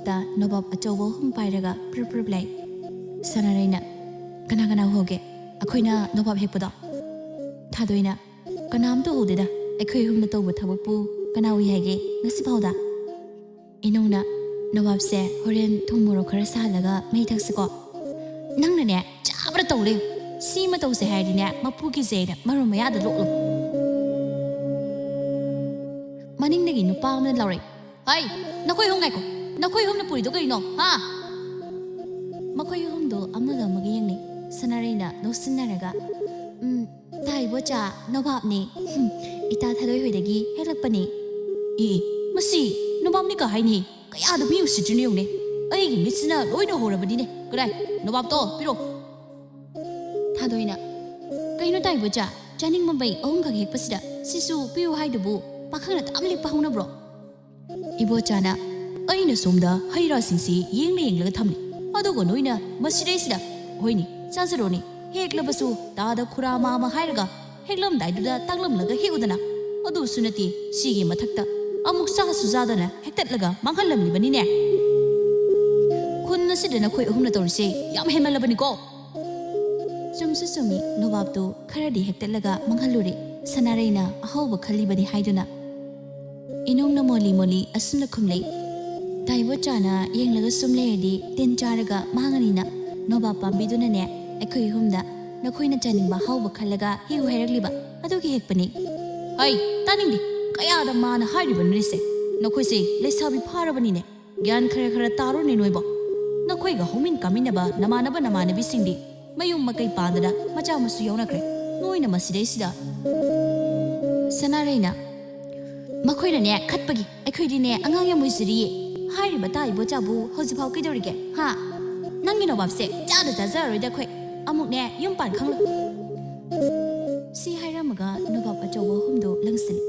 ꯃꯀꯣꯛꯇ ꯅꯣꯕꯥꯞ ꯑꯆꯧꯕ ꯑꯍꯨꯝ ꯄꯥꯏꯔꯒ ꯄ꯭ꯔꯨꯞ ꯂꯩ꯫ ꯁꯅꯥꯔꯩꯅ ꯀꯅꯥ ꯍꯧꯒꯦ ꯑꯩꯈꯣꯏꯅ ꯅꯣꯕꯥꯞ ꯍꯦꯛꯄꯗꯣ? ꯊꯥꯗꯣꯏꯅ ꯀꯅꯥꯝꯇ ꯎꯗꯦꯗ ꯑꯩꯈꯣꯏ ꯑꯍꯨꯝꯅ ꯇꯧꯕ ꯊꯕꯛꯄꯨ ꯀꯅꯥ ꯎꯏ ꯍꯥꯏꯒꯦ ꯉꯁꯤꯐꯥꯎꯗ? ꯏꯅꯨꯡꯅ ꯅꯣꯕꯥꯞꯁꯦ ꯍꯣꯔꯦꯟ ꯊꯨꯝ ꯃꯣꯔꯣꯛ ꯈꯔ ꯁꯥꯍꯜꯂꯒ ꯃꯩ ꯊꯛꯁꯤꯀꯣ꯫ ꯅꯪꯅꯅꯦ ꯆꯥꯕ꯭ꯔꯥ ꯇꯧ ꯂꯩꯌꯨ꯫ ꯁꯤꯃ ꯇꯧꯁꯦ ꯍꯥꯏꯔꯗꯤꯅꯦ ꯃꯄꯨꯒꯤ ꯖꯩꯅ ꯃꯔꯣꯟ ꯃꯌꯥꯗ ꯂꯣꯛꯂꯨ꯫ ꯃꯅꯤꯡꯗꯒꯤ ꯅꯨꯄꯥ ꯑꯃꯅ ꯂꯥꯎꯔꯛꯏ꯫ ꯍꯩ ꯅꯈꯣꯏ ꯑꯍꯨꯝ ꯉꯥꯏꯈꯣ, ꯅꯈꯣꯏ ꯑꯍꯨꯝꯅ ꯄꯨꯔꯤꯗꯣ ꯀꯔꯤꯅꯣ ꯍꯥ? ꯃꯈꯣꯏ ꯑꯍꯨꯝꯗꯣ ꯑꯃꯒ ꯌꯦꯡꯅꯩ꯫ ꯁꯅꯥꯔꯩꯅ ꯅꯣꯛꯁꯤꯟꯅꯔꯒ ꯇꯥꯏꯕꯣꯆꯥ ꯅꯣꯕꯥꯞꯅꯤ, ꯏꯇꯥ ꯊꯥꯗꯣꯏ ꯍꯣꯏꯗꯒꯤ ꯍꯦꯛꯂꯛꯄꯅꯤ꯫ ꯃꯁꯤ ꯅꯣꯕꯥꯞꯅꯤꯀ ꯍꯥꯏꯅꯤ, ꯀꯌꯥꯗ ꯃꯤ ꯎꯁꯤꯠꯇ꯭ꯔꯤꯅꯣ ꯌꯦꯡꯉꯨꯅꯦ꯫ ꯑꯩꯒꯤ ꯃꯤꯠꯁꯤꯅ ꯂꯣꯏꯅ ꯍꯧꯔꯕꯅꯤꯅꯦ꯫ ꯀꯗꯥꯏ ꯅꯣꯕꯥꯞꯇꯣ ꯄꯤꯔꯛꯑꯣ꯫ ꯊꯥꯗꯣꯏꯅ ꯀꯩꯅꯣ ꯇꯥꯏꯕꯣꯆꯥ, ꯆꯥꯅꯤꯡꯕ ꯑꯍꯨꯝꯈꯛ ꯍꯦꯛꯄꯁꯤꯗ ꯁꯤꯁꯨ ꯄꯤꯌꯨ ꯍꯥꯏꯗꯨꯕꯨ ꯄꯥꯈꯪꯅ ꯇꯥꯝ ꯂꯦꯞꯄ ꯍꯧꯅꯕ꯭ꯔꯣ? ꯏꯕꯣꯆꯥꯅ ꯑꯩꯅ ꯁꯣꯝꯗ ꯍꯩ ꯔꯥꯁꯤꯡꯁꯤ ꯌꯦꯡꯂꯒ ꯊꯝꯂꯤ, ꯑꯗꯨꯒ ꯅꯣꯏꯅ ꯃꯁꯤꯗꯩꯁꯤꯗ ꯍꯣꯏꯅꯤ ꯆꯥꯖꯔꯣꯅꯤ, ꯍꯦꯛꯂꯕꯁꯨ ꯇꯥꯗ ꯈꯨꯔꯥꯃ ꯑꯃ ꯍꯥꯏꯔꯒ ꯍꯦꯛꯂꯝꯗꯥꯏꯗꯨꯗ ꯇꯥꯛꯂꯝꯂꯒ ꯍꯦꯛꯎꯗꯅ꯫ ꯑꯗꯨꯁꯨ ꯅꯠꯇꯦ, ꯁꯤꯒꯤ ꯃꯊꯛꯇ ꯑꯃꯨꯛ ꯆꯥꯁꯨ ꯆꯥꯗꯅ ꯍꯦꯛꯇꯠꯂꯒ ꯃꯥꯡꯍꯜꯂꯝꯂꯤꯕꯅꯤꯅꯦ꯫ ꯈꯨꯟ ꯑꯁꯤꯗ ꯅꯈꯣꯏ ꯑꯍꯨꯝꯅ ꯇꯧꯔꯤꯁꯦ ꯌꯥꯝ ꯍꯦꯟꯃꯜꯂꯕꯅꯤꯀꯣ꯫ ꯆꯨꯝꯁꯨ ꯆꯨꯝꯃꯤ, ꯅꯣꯕꯥꯞꯇꯨ ꯈꯔꯗꯤ ꯍꯦꯛꯇꯠꯂꯒ ꯃꯥꯡꯍꯜꯂꯨꯔꯦ ꯁꯅꯥꯔꯩꯅ ꯑꯍꯧꯕ ꯈꯜꯂꯤꯕꯅꯤ ꯍꯥꯏꯗꯨꯅ꯫ ꯏꯅꯨꯡꯅ ꯃꯣꯜꯂꯤ ꯑꯁꯨꯝꯅ ꯈꯨꯝꯂꯩ꯫ ꯇꯥꯏꯕꯣꯆꯥꯅ ꯌꯦꯡꯂꯒ ꯁꯨꯝ ꯂꯩꯔꯗꯤ ꯇꯤꯟ ꯆꯥꯔꯒ ꯃꯥꯡꯉꯅꯤꯅ ꯅꯣꯕꯥꯞ ꯄꯥꯝꯕꯤꯗꯨꯅꯅꯦ ꯑꯩꯈꯣꯏ ꯑꯍꯨꯝꯗ ꯅꯈꯣꯏꯅ ꯆꯥꯅꯤꯡꯕ ꯑꯍꯥꯎꯕ ꯈꯜꯂꯒ ꯍꯦꯛꯎ ꯍꯥꯏꯔꯛꯂꯤꯕ, ꯑꯗꯨꯒꯤ ꯍꯦꯛꯄꯅꯤ꯫ ꯍꯩ ꯇꯥꯅꯤꯡꯗꯦ, ꯀꯌꯥꯗ ꯃꯥꯅ ꯍꯥꯏꯔꯤꯕꯅꯣꯅꯦꯁꯦ? ꯅꯈꯣꯏꯁꯦ ꯂꯩꯁꯥꯕꯤ ꯐꯥꯔꯕꯅꯤꯅꯦ, ꯒ꯭ꯌꯥꯟ ꯈꯔ ꯇꯥꯔꯣꯅꯦ ꯅꯣꯏꯕꯣ꯫ ꯅꯈꯣꯏꯒ ꯍꯧꯃꯤꯟ ꯀꯥꯃꯤꯟꯅꯕ ꯅꯃꯥꯟꯅꯕꯤꯁꯤꯡꯗꯤ ꯃꯌꯨꯝ ꯃꯀꯩ ꯄꯥꯟꯗꯅ ꯃꯆꯥ ꯃꯁꯨ ꯌꯥꯎꯅꯈ꯭ꯔꯦ, ꯅꯣꯏꯅ ꯃꯁꯤꯗꯩꯁꯤꯗ꯫ ꯁꯅꯥꯔꯩꯅ ꯃꯈꯣꯏꯅꯅꯦ ꯈꯠꯄꯒꯤ ꯑꯩꯈꯣꯏꯗꯤꯅꯦ ꯑꯉꯥꯡ ꯌꯥꯝ ꯑꯣꯏꯖꯔꯤꯌꯦ ꯍꯥꯏꯔꯤꯕ ꯇꯥꯏꯕꯣꯆꯥꯕꯨ ꯍꯧꯖꯤꯛꯐꯥꯎ ꯀꯩꯗꯧꯔꯤꯒꯦ ꯍꯥ? ꯅꯪꯒꯤ ꯅꯣꯕꯥꯞꯁꯦ ꯆꯥꯖꯔꯔꯣꯏꯗ ꯑꯩꯈꯣꯏ, ꯑꯃꯨꯛꯅꯦ ꯌꯨꯝ ꯄꯥꯟ ꯈꯪꯂꯣꯏ꯫ ꯁꯤ ꯍꯥꯏꯔꯝꯃꯒ ꯅꯣꯕꯥꯞ ꯑꯆꯧꯕ ꯑꯍꯨꯝꯗꯣ ꯂꯪꯁꯤꯜꯂꯤ꯫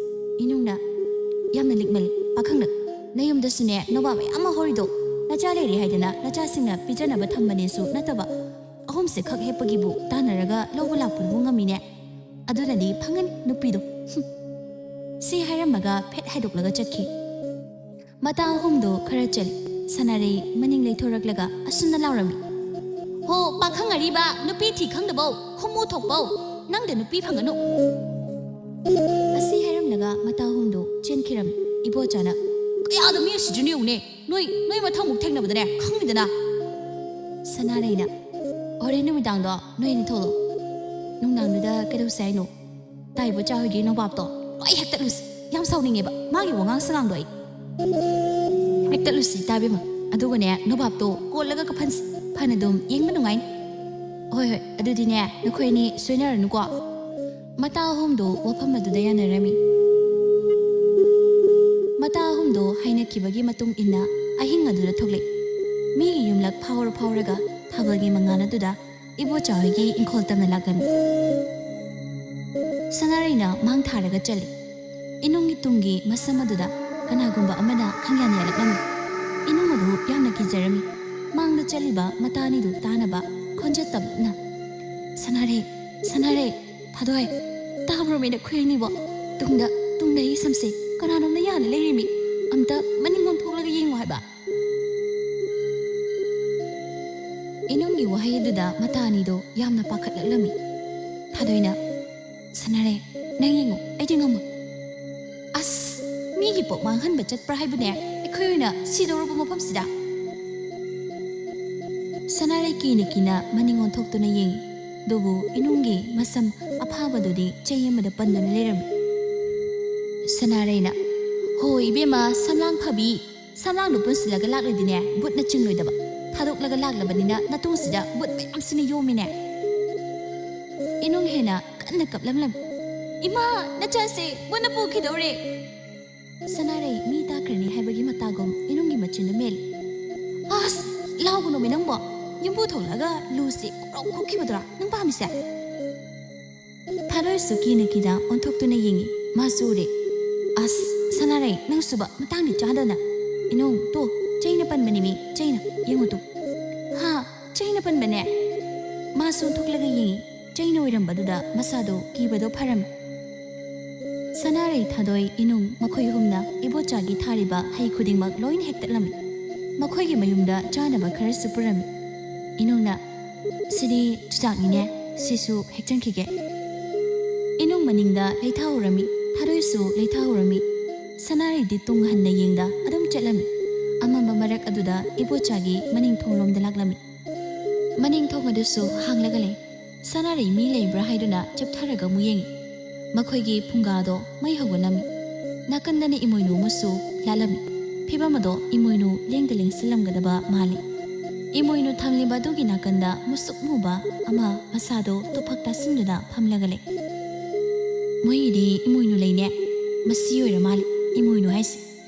ꯏꯅꯨꯡꯅ ꯌꯥꯝꯅ ꯂꯤꯛꯃꯜꯂꯤ ꯄꯥꯈꯪꯅ, ꯅꯌꯨꯝꯗꯁꯨꯅꯦ ꯅꯣꯕꯥꯞ ꯃꯌꯥꯝ ꯑꯃ ꯍꯧꯔꯤꯗꯣ ꯅꯆꯥ ꯂꯩꯔꯤ ꯍꯥꯏꯗꯅ ꯅꯆꯥꯁꯤꯡꯅ ꯄꯤꯖꯅꯕ ꯊꯝꯕꯅꯦꯁꯨ ꯅꯠꯇꯕ, ꯑꯍꯨꯝꯁꯦ ꯈꯛ ꯍꯦꯛꯄꯒꯤꯕꯨ ꯇꯥꯟꯅꯔꯒ ꯂꯧꯕ ꯂꯥꯛꯄꯗꯨꯕꯨ ꯉꯝꯃꯤꯅꯦ? ꯑꯗꯨꯅꯗꯤ ꯐꯪꯒꯅꯤ ꯅꯨꯄꯤꯗꯣ꯫ ꯁꯤ ꯍꯥꯏꯔꯝꯃꯒ ꯐꯦꯠ ꯍꯥꯏꯗꯣꯛꯂꯒ ꯆꯠꯈꯤ꯫ ꯃꯇꯥ ꯑꯍꯨꯝꯗꯣ ꯈꯔ ꯆꯠꯂꯤ꯫ ꯁꯅꯥꯔꯩ ꯃꯅꯤꯡ ꯂꯩꯊꯣꯔꯛꯂꯒ ꯑꯁꯨꯝꯅ ꯂꯥꯎꯔꯝꯃꯤ꯫ ꯍꯣ ꯄꯥꯈꯪ ꯑꯔꯤꯕ, ꯅꯨꯄꯤ ꯊꯤ ꯈꯪꯗꯕꯧ, ꯈꯨꯃꯨ ꯊꯣꯛꯄꯧ, ꯅꯪꯗ ꯅꯨꯄꯤ ꯐꯪꯒꯅꯨ꯫ ꯑꯁꯤ ꯍꯥꯏꯔꯝꯂꯒ ꯃꯇꯥ ꯑꯍꯨꯝꯗꯣ ꯆꯦꯟꯈꯤꯔꯝꯃꯤ꯫ ꯏꯕꯣꯆꯥꯅ ꯀꯌꯥꯗ ꯃꯤ ꯎꯁꯤꯠꯇ꯭ꯔꯤꯅꯣ ꯌꯦꯡꯉꯨꯅꯦ, ꯅꯣꯏ ꯃꯊꯪꯃꯨꯛ ꯊꯦꯡꯅꯕꯗꯅꯦ ꯈꯪꯅꯤꯗꯅ꯫ ꯁꯅꯥꯔꯩꯅ ꯍꯣꯔꯦꯟ ꯅꯨꯃꯤꯗꯥꯡꯗꯣ ꯅꯣꯏ ꯑꯅꯤ ꯊꯣꯛꯂꯛꯑꯣ꯫ ꯅꯨꯡꯗꯥꯡꯗꯨꯗ ꯀꯩꯗꯧꯁꯦ ꯍꯥꯏꯅꯣ? ꯇꯥꯏꯕꯣꯆꯥ ꯍꯣꯏꯒꯤ ꯅꯣꯕꯥꯞꯇꯣ ꯂꯣꯏ ꯍꯦꯛꯇꯠꯂꯨꯁꯤ, ꯌꯥꯝ ꯁꯥꯎꯅꯤꯡꯉꯦꯕ ꯃꯥꯒꯤ ꯋꯥꯉꯥꯡ ꯁꯉꯥꯡꯗꯣ ꯑꯩ꯫ ꯍꯦꯛꯇꯠꯂꯨꯁꯤ ꯇꯥꯕꯤꯃ, ꯑꯗꯨꯒꯅꯦ ꯅꯣꯕꯥꯞꯇꯣ ꯀꯣꯠꯂꯒ ꯀꯞꯍꯟꯁꯤ, ꯐꯅ ꯑꯗꯨꯝ ꯌꯦꯡꯕ ꯅꯨꯡꯉꯥꯏꯅꯤ꯫ ꯍꯣꯏ ꯑꯗꯨꯗꯤꯅꯦ ꯅꯈꯣꯏ ꯑꯅꯤ ꯁꯣꯏꯅꯔꯅꯨꯀꯣ꯫ ꯃꯇꯥ ꯑꯍꯨꯝꯗꯣ ꯋꯥꯐꯝ ꯑꯗꯨꯗ ꯌꯥꯅꯔꯝꯃꯤ꯫ ꯃꯇꯥ ꯑꯍꯨꯝꯗꯣ ꯍꯥꯏꯅꯈꯤꯕꯒꯤ ꯃꯇꯨꯡ ꯏꯟꯅ ꯑꯍꯤꯡ ꯑꯗꯨꯗ ꯊꯣꯛꯂꯛꯏ꯫ ꯃꯤꯒꯤ ꯌꯨꯝꯂꯛ ꯐꯥꯎꯔꯒ ꯊꯥꯕꯜꯒꯤ ꯃꯉꯥꯜ ꯑꯗꯨꯗ ꯏꯕꯣꯆꯥ ꯍꯣꯏꯒꯤ ꯏꯪꯈꯣꯜ ꯇꯝꯅ ꯂꯥꯛꯂꯝꯃꯤ꯫ ꯁꯅꯥꯔꯩꯅ ꯃꯥꯡ ꯊꯥꯔꯒ ꯆꯠꯂꯤ꯫ ꯏꯅꯨꯡꯒꯤ ꯇꯨꯡꯒꯤ ꯃꯁꯝ ꯑꯗꯨꯗ ꯀꯅꯥꯒꯨꯝꯕ ꯑꯃꯅ ꯈꯪꯌꯥꯟ ꯌꯥꯜꯂꯛꯂꯝꯃꯤ꯫ ꯏꯅꯨꯡ ꯑꯗꯨ ꯌꯥꯝꯅ ꯀꯤꯖꯔꯝꯃꯤ꯫ ꯃꯥꯡꯗ ꯆꯠꯂꯤꯕ ꯃꯇꯥ ꯑꯅꯤꯗꯨ ꯇꯥꯅꯕ ꯈꯣꯟꯖꯦꯜ ꯇꯞꯅ ꯁꯅꯥꯔꯩ, ꯊꯥꯗꯣꯏ, ꯇꯥꯕ꯭ꯔꯣꯃꯤ ꯅꯈꯣꯏ ꯑꯅꯤꯕꯣ? ꯇꯨꯡꯗ ꯑꯩ ꯁꯝꯁꯦ ꯀꯅꯥꯅꯣꯝꯅ ꯌꯥꯜꯂ ꯂꯩꯔꯤꯃꯤ, ꯑꯝꯇ ꯃꯅꯤꯡꯂꯣꯝ ꯊꯣꯛꯂꯒ ꯌꯦꯡꯉꯨ ꯍꯥꯏꯕ꯫ ꯏꯅꯨꯡꯒꯤ ꯋꯥꯍꯩ ꯑꯗꯨꯗ ꯃꯇꯥ ꯑꯅꯤꯗꯣ ꯌꯥꯝꯅ ꯄꯥꯈꯠꯂꯛꯂꯝꯃꯤ꯫ ꯊꯥꯗꯣꯏꯅ ꯁꯅꯥꯔꯩ ꯅꯪ ꯌꯦꯡꯉꯨ, ꯑꯩꯗꯤ ꯉꯝꯃꯣꯏ꯫ ꯑꯁ ꯃꯤꯒꯤ ꯄꯣꯠ ꯃꯥꯡꯍꯟꯕ ꯆꯠꯄ꯭ꯔꯥ ꯍꯥꯏꯕꯅꯦ ꯑꯩꯈꯣꯏ ꯑꯣꯏꯅ ꯁꯤꯗꯧꯔꯕ ꯃꯐꯝꯁꯤꯗ꯫ ꯁꯅꯥꯔꯩ ꯀꯤꯅ ꯃꯅꯤꯡ ꯑꯣꯟꯊꯣꯛꯇꯨꯅ ꯌꯦꯡꯉꯤ꯫ ꯑꯗꯨꯕꯨ ꯏꯅꯨꯡꯒꯤ ꯃꯁꯝ ꯑꯐꯥꯕꯗꯨꯗꯤ ꯆꯩ ꯑꯃꯗ ꯄꯟꯗꯨꯅ ꯂꯩꯔꯝꯃꯤ꯫ ꯁꯅꯥꯔꯩꯅ ꯍꯣ ꯏꯕꯦꯝꯃ ꯁꯝꯂꯥꯡ ꯐꯕꯤ, ꯁꯝꯂꯥꯡꯗꯨ ꯄꯨꯟꯁꯤꯜꯂꯒ ꯂꯥꯛꯂꯗꯤꯅꯦ ꯕꯨꯠꯅ ꯆꯤꯡꯂꯣꯏꯗꯕ, ꯊꯥꯗꯣꯛꯂꯒ ꯂꯥꯛꯂꯕꯅꯤꯅ ꯅꯇꯨꯡꯁꯤꯗ ꯕꯨꯠ ꯃꯌꯥꯝꯁꯤꯅ ꯌꯣꯝꯃꯤꯅꯦ꯫ ꯏꯅꯨꯡ ꯍꯦꯟꯅ ꯀꯟꯅ ꯀꯞꯂꯝꯂꯝꯃꯤ꯫ ꯏꯃꯥ ꯅꯆꯥꯁꯦ ꯕꯨꯠꯅ ꯄꯨꯈꯤꯗꯧꯔꯦ꯫ ꯁꯅꯥꯔꯩ ꯃꯤ ꯇꯥꯈ꯭ꯔꯅꯤ ꯍꯥꯏꯕꯒꯤ ꯃꯇꯥꯒꯨꯝ ꯏꯅꯨꯡꯒꯤ ꯃꯆꯤꯟꯗꯨ ꯃꯦꯜꯂꯤ꯫ ꯑꯁ ꯂꯥꯎꯒꯅꯣꯃꯤ ꯅꯪꯕꯣ, ꯌꯨꯝꯕꯨ ꯊꯣꯛꯂꯛꯑꯒ ꯂꯨꯁꯤ ꯀꯣꯛ ꯈꯨꯈꯤꯕꯗꯨꯔꯥ ꯅꯪ ꯄꯥꯝꯃꯤꯁꯦ? ꯊꯥꯗꯣꯏꯁꯨ ꯀꯤꯅ ꯑꯣꯟꯊꯣꯛꯇꯨꯅ ꯌꯦꯡꯉꯤ꯫ ꯃꯥꯁꯨ ꯎꯔꯦ꯫ ꯑꯁ ꯁꯅꯥꯔꯩ ꯅꯪꯁꯨꯕ ꯃꯇꯥꯡꯗꯤ ꯆꯥꯗꯅ꯫ ꯏꯅꯨꯡ ꯇꯣ ꯆꯩꯅ ꯄꯟꯕꯅꯤꯃꯤ, ꯆꯩꯅ ꯌꯦꯡꯉꯨ ꯇꯨ꯫ ꯍꯥ ꯆꯩꯅ ꯄꯟꯕꯅꯦ? ꯃꯥꯁꯨ ꯑꯣꯟꯊꯣꯛꯂꯒ ꯌꯦꯡꯉꯤ꯫ ꯆꯩꯅ ꯑꯣꯏꯔꯝꯕꯗꯨꯗ ꯃꯁꯥꯗꯣ ꯀꯤꯕꯗꯣ ꯐꯔꯝꯃꯤ꯫ ꯁꯅꯥꯔꯩ, ꯊꯥꯗꯣꯏ, ꯏꯅꯨꯡ ꯃꯈꯣꯏ ꯑꯍꯨꯝꯅ ꯏꯕꯣꯆꯥꯒꯤ ꯊꯥꯔꯤꯕ ꯍꯩ ꯈꯨꯗꯤꯡꯃꯛ ꯂꯣꯏꯅ ꯍꯦꯛꯇꯠꯂꯝꯃꯤ꯫ ꯃꯈꯣꯏꯒꯤ ꯃꯌꯨꯝꯗ ꯆꯥꯅꯕ ꯈꯔꯁꯨ ꯄꯨꯔꯝꯃꯤ ꯏꯅꯨꯡꯅ ꯁꯤꯗꯤ ꯆꯨꯖꯥꯛꯅꯤꯅꯦ ꯁꯤꯁꯨ ꯍꯦꯛꯆꯟꯈꯤꯒꯦ ꯏꯅꯨꯡ ꯃꯅꯤꯡꯗ ꯂꯩꯊꯥꯍꯧꯔꯝꯃꯤ ꯊꯥꯗꯣꯏꯁꯨ ꯂꯩꯊꯥꯍꯧꯔꯝꯃꯤ ꯁꯅꯥꯔꯩꯗꯤ ꯇꯨꯡ ꯍꯟꯅ ꯌꯦꯡꯗ ꯑꯗꯨꯝ ꯆꯠꯂꯝꯃꯤ ꯑꯃꯝꯕ ꯃꯔꯛ ꯑꯗꯨꯗ ꯏꯕꯣꯆꯥꯒꯤ ꯃꯅꯤꯡ ꯊꯣꯡꯂꯣꯝꯗ ꯂꯥꯛꯂꯝꯃꯤ ꯃꯅꯤꯡ ꯊꯣꯡ ꯑꯗꯨꯁꯨ ꯍꯥꯡꯂꯒ ꯂꯩ ꯁꯅꯥꯔꯩ ꯃꯤ ꯂꯩꯕ꯭ꯔꯥ ꯍꯥꯏꯗꯨꯅ ꯆꯞꯊꯔꯒ ꯑꯃꯨꯛ ꯌꯦꯡꯉꯤ ꯃꯈꯣꯏꯒꯤ ꯐꯨꯡꯒꯥꯗꯣ ꯃꯩ ꯍꯧꯒꯠꯂꯝꯃꯤ ꯅꯥꯀꯟꯗꯅ ꯏꯃꯣꯏꯅꯨ ꯑꯃꯁꯨ ꯂꯥꯠꯂꯝꯃꯤ ꯐꯤꯕꯝ ꯑꯗꯣ ꯏꯃꯣꯏꯅꯨ ꯂꯦꯡꯗ ꯂꯦꯡꯁꯤꯜꯂꯝꯒꯗꯕ ꯃꯥꯜꯂꯤ ꯏꯃꯣꯏꯅꯨ ꯊꯝꯂꯤꯕ ꯑꯗꯨꯒꯤ ꯅꯥꯀꯟꯗ ꯃꯨꯁꯨꯛ ꯃꯨꯕ ꯑꯃ ꯃꯁꯥꯗꯣ ꯇꯨꯐꯛ ꯇꯥꯁꯤꯟꯗꯨꯅ ꯐꯝꯂꯒ ꯂꯩ ꯃꯣꯏꯒꯤꯗꯤ ꯏꯃꯣꯏꯅꯨ ꯂꯩꯅꯦ ꯃꯁꯤ ꯑꯣꯏꯔ ꯃꯥꯜꯂꯤ ꯏꯃꯣꯏꯅꯨ ꯍꯥꯏꯁꯦ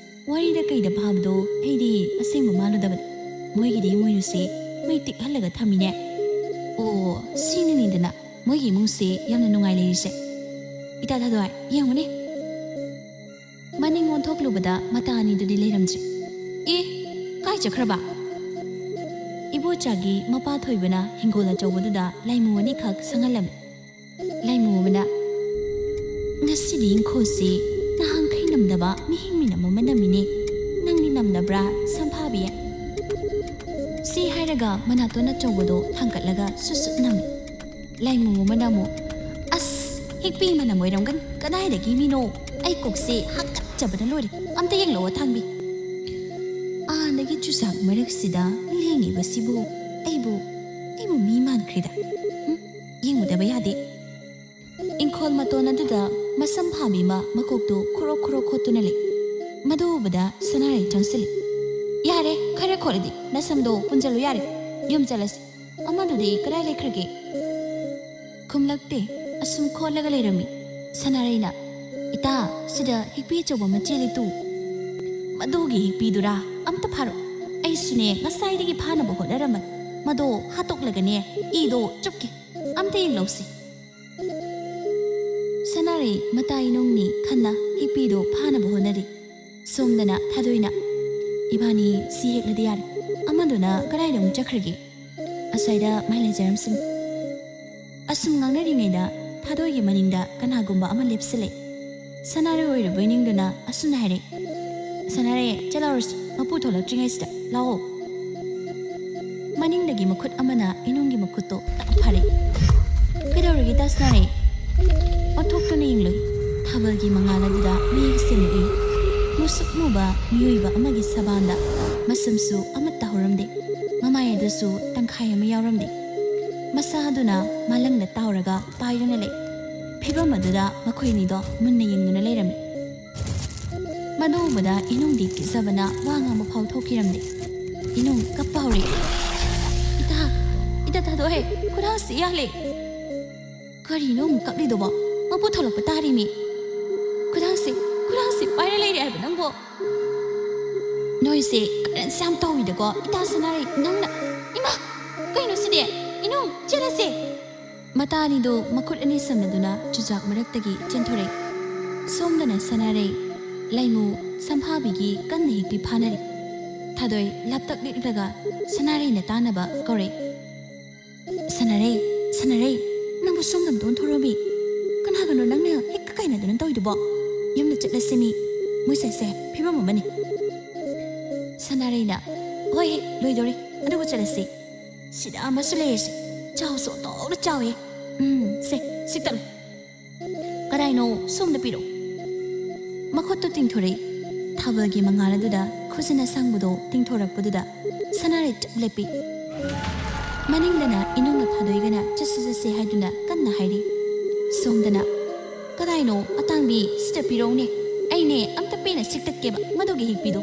ꯋꯥꯔꯤꯗ ꯀꯩꯗ ꯐꯥꯕꯗꯣ ꯑꯩꯗꯤ ꯑꯁꯦꯡꯕ ꯃꯥꯜꯂꯨꯗꯕꯅꯤ ꯃꯣꯏꯒꯤꯗꯤ ꯏꯃꯣꯏꯅꯨꯁꯦ ꯃꯩ ꯇꯤꯛꯍꯜꯂꯒ ꯊꯝꯃꯤꯅꯦ ꯑꯣ ꯁꯤꯅꯅꯤꯗꯅ ꯃꯣꯏꯒꯤ ꯏꯃꯨꯡꯁꯦ ꯌꯥꯝꯅ ꯅꯨꯡꯉꯥꯏ ꯂꯩꯔꯤꯁꯦ ꯏꯇꯥ ꯊꯥꯗꯣꯏ ꯌꯦꯡꯉꯨꯅꯦ ꯃꯅꯤꯡ ꯑꯣꯟꯊꯣꯛꯂꯨꯕꯗ ꯃꯇꯥ ꯑꯅꯤꯗꯨꯗꯤ ꯂꯩꯔꯝꯗ꯭ꯔꯦ ꯑꯦ ꯀꯥꯏ ꯆꯠꯈ꯭ꯔꯕ ꯏꯕꯣꯆꯥꯒꯤ ꯃꯄꯥ ꯊꯣꯏꯕꯅ ꯍꯤꯡꯒꯣꯜ ꯑꯆꯧꯕꯗꯨꯗ ꯂꯥꯏꯃꯨ ꯑꯅꯤꯈꯛ ꯁꯪꯍꯜꯂꯝꯃꯤ ꯂꯥꯏꯃꯨ ꯑꯃꯅ ꯉꯁꯤꯗꯤ ꯏꯪꯈꯣꯜꯁꯤ ꯅꯍꯥꯟꯈꯩ ꯅꯝꯗꯕ ꯃꯤꯍꯤꯡ ꯃꯤꯅꯝ ꯑꯃ ꯅꯝꯃꯤꯅꯦ ꯅꯪꯗꯤ ꯅꯝꯗꯕ꯭ꯔꯥ ꯁꯝꯐꯥꯕꯤ ꯁꯤ ꯍꯥꯏꯔꯒ ꯃꯅꯥꯇꯣꯟ ꯑꯆꯧꯕꯗꯣ ꯊꯥꯡꯒꯠꯂꯒ ꯁꯨꯠ ꯅꯝꯃꯤ ꯂꯥꯏꯃꯨ ꯑꯃꯅ ꯑꯃꯨꯛ ꯑꯁ ꯍꯤꯛꯄꯤ ꯃꯅꯝ ꯑꯣꯏꯔꯝꯒꯅꯤ ꯀꯗꯥꯏꯗꯒꯤ ꯃꯤꯅꯣ ꯑꯩ ꯀꯣꯛꯁꯦ ꯍꯥꯀꯠꯆꯕꯅ ꯂꯣꯏꯔꯦ ꯑꯝꯇ ꯌꯦꯡꯂꯛꯑꯣ ꯊꯥꯡꯕꯤ ꯑꯥꯗꯒꯤ ꯆꯨꯖꯥꯛ ꯃꯔꯛꯁꯤꯗ ꯂꯦꯡꯉꯤꯕꯁꯤꯕꯨ ꯑꯩꯕꯨ ꯃꯤ ꯃꯥꯟꯈ꯭ꯔꯤꯗ ꯌꯦꯡꯉꯨꯗꯕ ꯌꯥꯗꯦ ꯏꯪꯈꯣꯜ ꯃꯇꯣꯟ ꯑꯗꯨꯗ ꯃꯁꯝ ꯐꯥꯕꯤ ꯑꯃ ꯃꯀꯣꯛꯇꯨ ꯈꯣꯔꯣ ꯈꯣꯔꯣ ꯈꯣꯠꯇꯨꯅ ꯂꯩ ꯃꯗꯨ ꯎꯕꯗ ꯁꯅꯥꯔꯩ ꯆꯪꯁꯤꯜꯂꯤ ꯌꯥꯔꯦ ꯈꯔ ꯈꯣꯠꯂꯗꯤ ꯅꯁꯝꯗꯣ ꯄꯨꯟꯖꯜꯂꯨ ꯌꯥꯔꯦ ꯌꯨꯝ ꯆꯠꯂꯁꯤ ꯑꯃꯗꯨꯗꯤ ꯀꯗꯥꯏ ꯂꯩꯈ꯭ꯔꯒꯦ ꯈꯨꯝꯂꯛꯇꯦ ꯑꯁꯨꯝ ꯈꯣꯠꯂꯒ ꯂꯩꯔꯝꯃꯤ ꯁꯅꯥꯔꯩꯅ ꯏꯇꯥ ꯁꯤꯗ ꯍꯤꯛꯄꯤ ꯑꯆꯧꯕ ꯑꯃ ꯆꯦꯜꯂꯤ ꯇꯨ ꯃꯗꯨꯒꯤ ꯍꯤꯛꯄꯤꯗꯨꯔꯥ ꯑꯝꯇ ꯐꯥꯔꯣ ꯑꯩꯁꯨꯅꯦ ꯉꯁꯥꯏꯗꯒꯤ ꯐꯥꯅꯕ ꯍꯣꯠꯅꯔꯝꯕꯅꯤ ꯃꯗꯣ ꯍꯥꯠꯇꯣꯛꯂꯒꯅꯦ ꯏꯗꯣ ꯆꯨꯞꯀꯦ ꯑꯝꯇ ꯌꯦꯡꯂꯧꯁꯤ ꯁꯅꯥꯔꯩ ꯃꯇꯥꯏ ꯅꯨꯡꯅꯤ ꯈꯟꯅ ꯍꯤꯛꯄꯤꯗꯣ ꯐꯥꯅꯕ ꯍꯣꯠꯅꯔꯤ ꯁꯣꯝꯗꯅ ꯊꯥꯗꯣꯏꯅ ꯏꯕꯥꯅꯤ ꯁꯤ ꯍꯦꯛꯂꯗꯤ ꯌꯥꯔꯦ ꯑꯃꯗꯨꯅ ꯀꯗꯥꯏꯗ ꯑꯃꯨꯛ ꯆꯠꯈ꯭ꯔꯒꯦ ꯑꯁ꯭ꯋꯥꯏꯗ ꯃꯥꯏ ꯂꯩꯖꯔꯝꯁꯤꯅꯤ ꯑꯁꯨꯝ ꯉꯥꯡꯅꯔꯤꯉꯩꯗ ꯊꯥꯗꯣꯏꯒꯤ ꯃꯅꯤꯡꯗ ꯀꯅꯥꯒꯨꯝꯕ ꯑꯃ ꯂꯦꯞꯁꯤꯜꯂꯦ ꯁꯅꯥꯔꯩ ꯑꯣꯏꯔꯕꯣꯏ ꯅꯤꯡꯗꯨꯅ ꯑꯁꯨꯝꯅ ꯍꯥꯏꯔꯦ ꯁꯅꯥꯔꯩ ꯆꯠꯂꯧꯔꯁꯤ ꯃꯄꯨ ꯊꯣꯛꯂꯛꯇ꯭ꯔꯤꯉꯩꯁꯤꯗ ꯂꯥꯛꯑꯣ ꯃꯅꯤꯡꯗꯒꯤ ꯃꯈꯨꯠ ꯑꯃꯅ ꯏꯅꯨꯡꯒꯤ ꯃꯈꯨꯠꯇꯣ ꯇꯛ ꯐꯥꯔꯦ ꯀꯩꯗꯧꯔꯒꯦ ꯇꯥ ꯁꯅꯥꯔꯩ ꯑꯣꯟꯊꯣꯛꯇꯨꯅ ꯌꯦꯡꯂꯨꯏ ꯊꯥꯕꯜꯒꯤ ꯃꯉꯥꯜ ꯑꯗꯨꯗ ꯃꯌꯦꯛ ꯁꯦꯡꯅ ꯎꯏ ꯃꯨꯁꯨꯛ ꯃꯨꯕ ꯃꯤꯑꯣꯏꯕ ꯑꯃꯒꯤ ꯁꯕꯥꯟꯗ ꯃꯁꯝꯁꯨ ꯑꯃꯠꯇ ꯍꯧꯔꯝꯗꯦ ꯃꯃꯥꯏ ꯑꯗꯨꯁꯨ ꯇꯪꯈꯥꯏ ꯑꯃ ꯌꯥꯎꯔꯝꯗꯦ ꯃꯁꯥ ꯑꯗꯨꯅ ꯃꯥꯂꯪꯗ ꯇꯥꯎꯔꯒ ꯄꯥꯏꯗꯨꯅ ꯂꯩ ꯐꯤꯕꯝ ꯑꯗꯨꯗ ꯃꯈꯣꯏꯅꯤꯗꯣ ꯃꯨꯟꯅ ꯌꯦꯡꯗꯨꯅ ꯂꯩꯔꯝꯃꯤ ꯃꯗꯨ ꯎꯕꯗ ꯏꯅꯨꯡꯗꯤ ꯀꯤꯖꯕꯅ ꯋꯥ ꯉꯥꯡꯕ ꯐꯥꯎ ꯊꯣꯛꯈꯤꯔꯝꯗꯦ ꯏꯅꯨꯡ ꯀꯞꯄ ꯍꯧꯔꯛꯏ ꯏꯇꯥ ꯊꯥꯗꯣꯛꯑꯦ ꯈꯨꯔꯥꯡꯁꯤ ꯌꯥꯜꯂꯦ ꯀꯔꯤꯅꯣ ꯑꯃꯨꯛ ꯀꯞꯂꯤꯗꯨꯕꯣ ꯃꯄꯨ ꯊꯣꯛꯂꯛꯄ ꯇꯥꯔꯤꯃꯤ ꯈꯨꯔꯥꯡꯁꯤ ꯄꯥꯏꯔ ꯂꯩꯔꯦ ꯍꯥꯏꯕ ꯅꯪꯕꯣ ꯅꯣꯏꯁꯦ ꯀꯔꯟꯁꯤ ꯌꯥꯝ ꯇꯧꯋꯤꯗꯀꯣ ꯏꯇꯥ ꯁꯅꯥꯔꯩ ꯅꯪꯅ ꯏꯃꯥ ꯀꯩꯅꯣ ꯁꯤꯗꯤ ꯏꯅꯨꯡ ꯆꯦꯜꯂꯁꯦ ꯃꯇꯥ ꯑꯅꯤꯗꯨ ꯃꯈꯨꯠ ꯑꯅꯤ ꯁꯝꯅꯗꯨꯅ ꯆꯨꯖꯥꯛ ꯃꯔꯛꯇꯒꯤ ꯆꯦꯟꯊꯣꯔꯛꯏ ꯁꯣꯝꯗꯅ ꯁꯅꯥꯔꯩ ꯂꯩꯃꯨ ꯁꯝꯐꯥꯕꯤꯒꯤ ꯀꯟꯅ ꯍꯤꯛꯄꯤ ꯐꯥꯅꯔꯤ ꯊꯥꯗꯣꯏ ꯂꯥꯞꯇꯛ ꯂꯤꯛꯂꯒ ꯁꯅꯥꯔꯩꯅ ꯇꯥꯅꯕ ꯀꯧꯔꯛꯏ ꯁꯅꯥꯔꯩ ꯅꯪꯕꯨ ꯁꯣꯝꯗ ꯑꯝꯇ ꯑꯣꯟꯊꯣꯔꯛꯑꯃꯤ ꯀꯅꯥꯒꯅꯣ ꯅꯪꯅ ꯍꯤꯛꯀ ꯀꯥꯏꯅꯗꯨꯅ ꯇꯧꯏꯗꯨꯕꯣ ꯌꯨꯝꯗ ꯆꯠꯂꯁꯤꯃꯤ ꯃꯣꯏꯁꯦ ꯐꯤꯕꯝ ꯑꯃꯅꯤ ꯁꯅꯥꯔꯩꯅ ꯍꯣꯏ ꯂꯣꯏꯗꯣꯔꯤ ꯑꯗꯨꯒ ꯆꯠꯂꯁꯤ ꯁꯤꯗ ꯑꯃꯁꯨ ꯂꯩꯔꯁꯤ ꯆꯥꯎꯁꯨ ꯑꯣꯟꯊꯣꯛꯅ ꯆꯥꯎꯋꯦ ꯁꯤꯛꯇꯠꯂꯨ ꯀꯗꯥꯏꯅꯣ ꯁꯣꯝꯗ ꯄꯤꯔꯛꯎ ꯃꯈꯨꯠꯇꯨ ꯇꯤꯡꯊꯣꯔꯛꯏ ꯊꯥꯕꯜꯒꯤ ꯃꯉꯥꯜ ꯑꯗꯨꯗ ꯈꯨꯖꯤꯟ ꯑꯁꯥꯡꯕꯗꯣ ꯇꯤꯡꯊꯣꯔꯛꯄꯗꯨꯗ ꯁꯅꯥꯔꯩ ꯆꯞ ꯂꯦꯞꯄꯤ ꯃꯅꯤꯡꯗꯅ ꯏꯅꯨꯡꯅ ꯊꯥꯗꯣꯏꯒꯅ ꯆꯠꯁꯤ ꯍꯥꯏꯗꯨꯅ ꯀꯟꯅ ꯍꯥꯏꯔꯤ ꯁꯣꯝꯗꯅ ꯀꯗꯥꯏꯅꯣ ꯑꯇꯥꯡꯕꯤ ꯁꯤꯗ ꯄꯤꯔꯛꯎꯅꯦ ꯑꯩꯅꯦ ꯑꯝꯇ ꯄꯦꯟꯅ ꯁꯤꯛꯇꯠꯀꯦꯕ ꯃꯗꯨꯒꯤ ꯍꯤꯛꯄꯤꯗꯣ